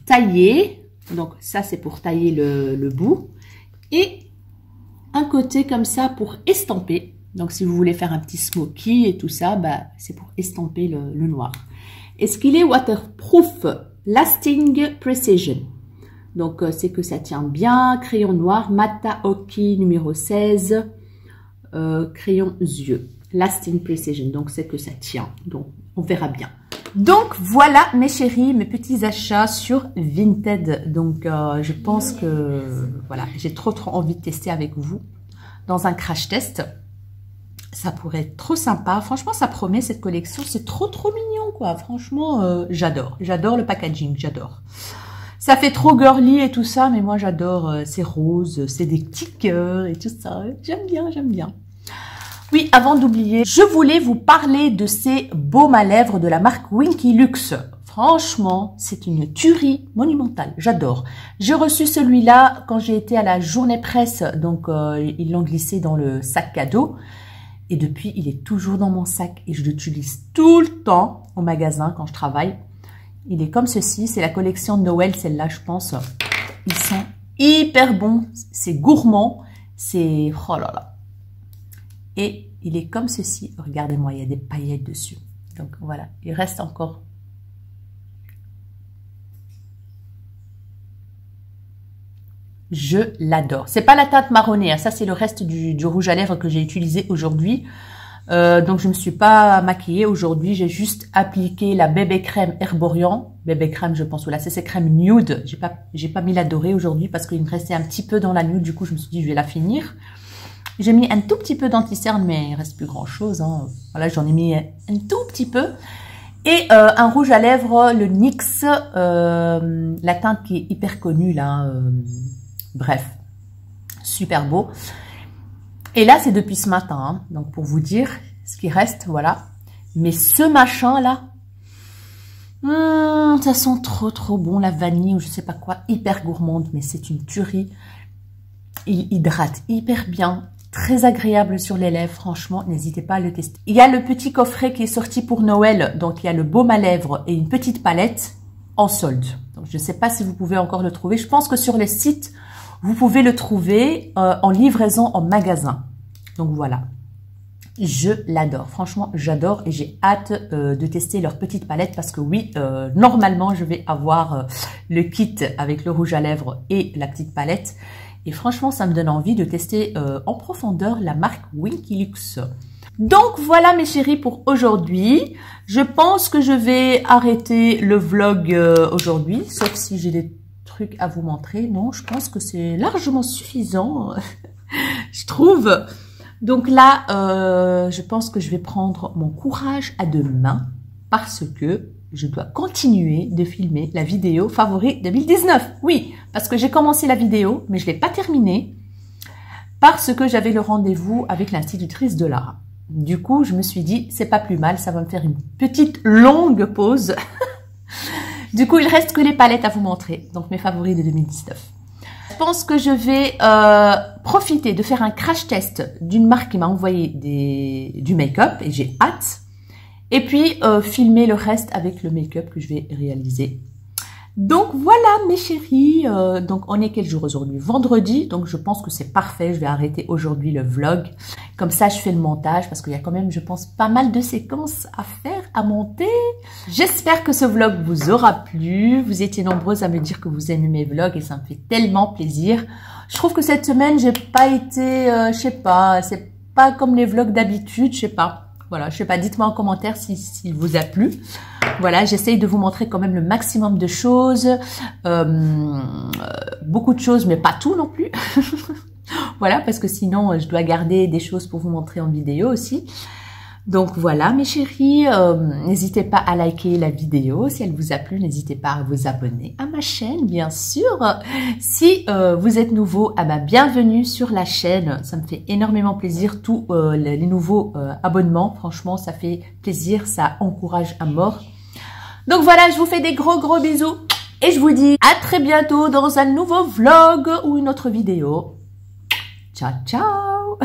tailler. Donc, ça, c'est pour tailler le bout. Et un côté comme ça pour estamper. Donc, si vous voulez faire un petit smoky et tout ça, bah, c'est pour estamper le noir. Est-ce qu'il est waterproof? Lasting Precision. Donc, c'est que ça tient bien. Crayon noir, Mata Oki numéro 16. Crayon yeux. Lasting Precision. Donc, c'est que ça tient. Donc, on verra bien. Donc, voilà, mes chéris, mes petits achats sur Vinted. Donc, je pense que, voilà, j'ai trop envie de tester avec vous dans un crash test. Ça pourrait être trop sympa. Franchement, ça promet cette collection. C'est trop mignon, quoi. Franchement, j'adore. J'adore le packaging, j'adore. Ça fait trop girly et tout ça, mais moi, j'adore. C'est rose, c'est des petits cœurs et tout ça. J'aime bien, j'aime bien. Oui, avant d'oublier, je voulais vous parler de ces baumes à lèvres de la marque Winky Luxe. Franchement, c'est une tuerie monumentale. J'adore. J'ai reçu celui-là quand j'ai été à la journée presse. Donc, ils l'ont glissé dans le sac cadeau. Et depuis, il est toujours dans mon sac. Et je l'utilise tout le temps au magasin quand je travaille. Il est comme ceci. C'est la collection de Noël, celle-là, je pense. Ils sont hyper bons. C'est gourmand. C'est... Oh là là. Et il est comme ceci. Regardez-moi, il y a des paillettes dessus. Donc voilà, il reste encore. Je l'adore. C'est pas la teinte marronnée, hein. Ça c'est le reste du rouge à lèvres que j'ai utilisé aujourd'hui. Donc je me suis pas maquillée aujourd'hui. J'ai juste appliqué la bébé crème Herborian. Bébé crème, je pense. Voilà, c'est ces crèmes nude. J'ai pas mis la dorée aujourd'hui parce qu'il me restait un petit peu dans la nude. Du coup, je me suis dit, je vais la finir. J'ai mis un tout petit peu d'anti-cerne, mais il reste plus grand chose. Hein. Voilà, j'en ai mis un tout petit peu. Et un rouge à lèvres, le NYX, la teinte qui est hyper connue là. Bref, super beau. Et là, c'est depuis ce matin. Hein. Donc, pour vous dire ce qui reste, voilà. Mais ce machin là, ça sent trop bon, la vanille ou je sais pas quoi, hyper gourmande, mais c'est une tuerie. Il hydrate hyper bien. Très agréable sur les lèvres, franchement, n'hésitez pas à le tester. Il y a le petit coffret qui est sorti pour Noël, donc il y a le baume à lèvres et une petite palette en solde. Donc je ne sais pas si vous pouvez encore le trouver. Je pense que sur les sites, vous pouvez le trouver en livraison en magasin. Donc voilà, je l'adore. Franchement, j'adore et j'ai hâte de tester leur petite palette parce que oui, normalement, je vais avoir le kit avec le rouge à lèvres et la petite palette. Et franchement, ça me donne envie de tester en profondeur la marque Winky Luxe. Donc voilà mes chéris pour aujourd'hui. Je pense que je vais arrêter le vlog aujourd'hui, sauf si j'ai des trucs à vous montrer. Non, je pense que c'est largement suffisant, je trouve. Donc là, je pense que je vais prendre mon courage à deux mains parce que je dois continuer de filmer la vidéo favori 2019. Oui, parce que j'ai commencé la vidéo, mais je ne l'ai pas terminée. parce que j'avais le rendez-vous avec l'institutrice de l'art. Du coup, je me suis dit, c'est pas plus mal, ça va me faire une petite longue pause. Du coup, il reste que les palettes à vous montrer, donc mes favoris de 2019. Je pense que je vais profiter de faire un crash test d'une marque qui m'a envoyé du make-up et j'ai hâte. Et puis, filmer le reste avec le make-up que je vais réaliser. Donc voilà mes chéris, donc on est quel jour aujourd'hui? Vendredi, donc je pense que c'est parfait, je vais arrêter aujourd'hui le vlog. Comme ça je fais le montage parce qu'il y a quand même, je pense, pas mal de séquences à faire, à monter. J'espère que ce vlog vous aura plu, vous étiez nombreuses à me dire que vous aimez mes vlogs et ça me fait tellement plaisir. Je trouve que cette semaine j'ai pas été, je sais pas, c'est pas comme les vlogs d'habitude, je sais pas. Voilà, je sais pas, dites-moi en commentaire s'il vous a plu. Voilà, j'essaye de vous montrer quand même le maximum de choses, beaucoup de choses, mais pas tout non plus. Voilà, parce que sinon, je dois garder des choses pour vous montrer en vidéo aussi. Donc voilà, mes chéris, n'hésitez pas à liker la vidéo. Si elle vous a plu, n'hésitez pas à vous abonner à ma chaîne, bien sûr. Si vous êtes nouveau, bienvenue sur la chaîne. Ça me fait énormément plaisir, tous les nouveaux abonnements. Franchement, ça fait plaisir, ça encourage à mort. Donc voilà, je vous fais des gros bisous. Et je vous dis à très bientôt dans un nouveau vlog ou une autre vidéo. Ciao, ciao!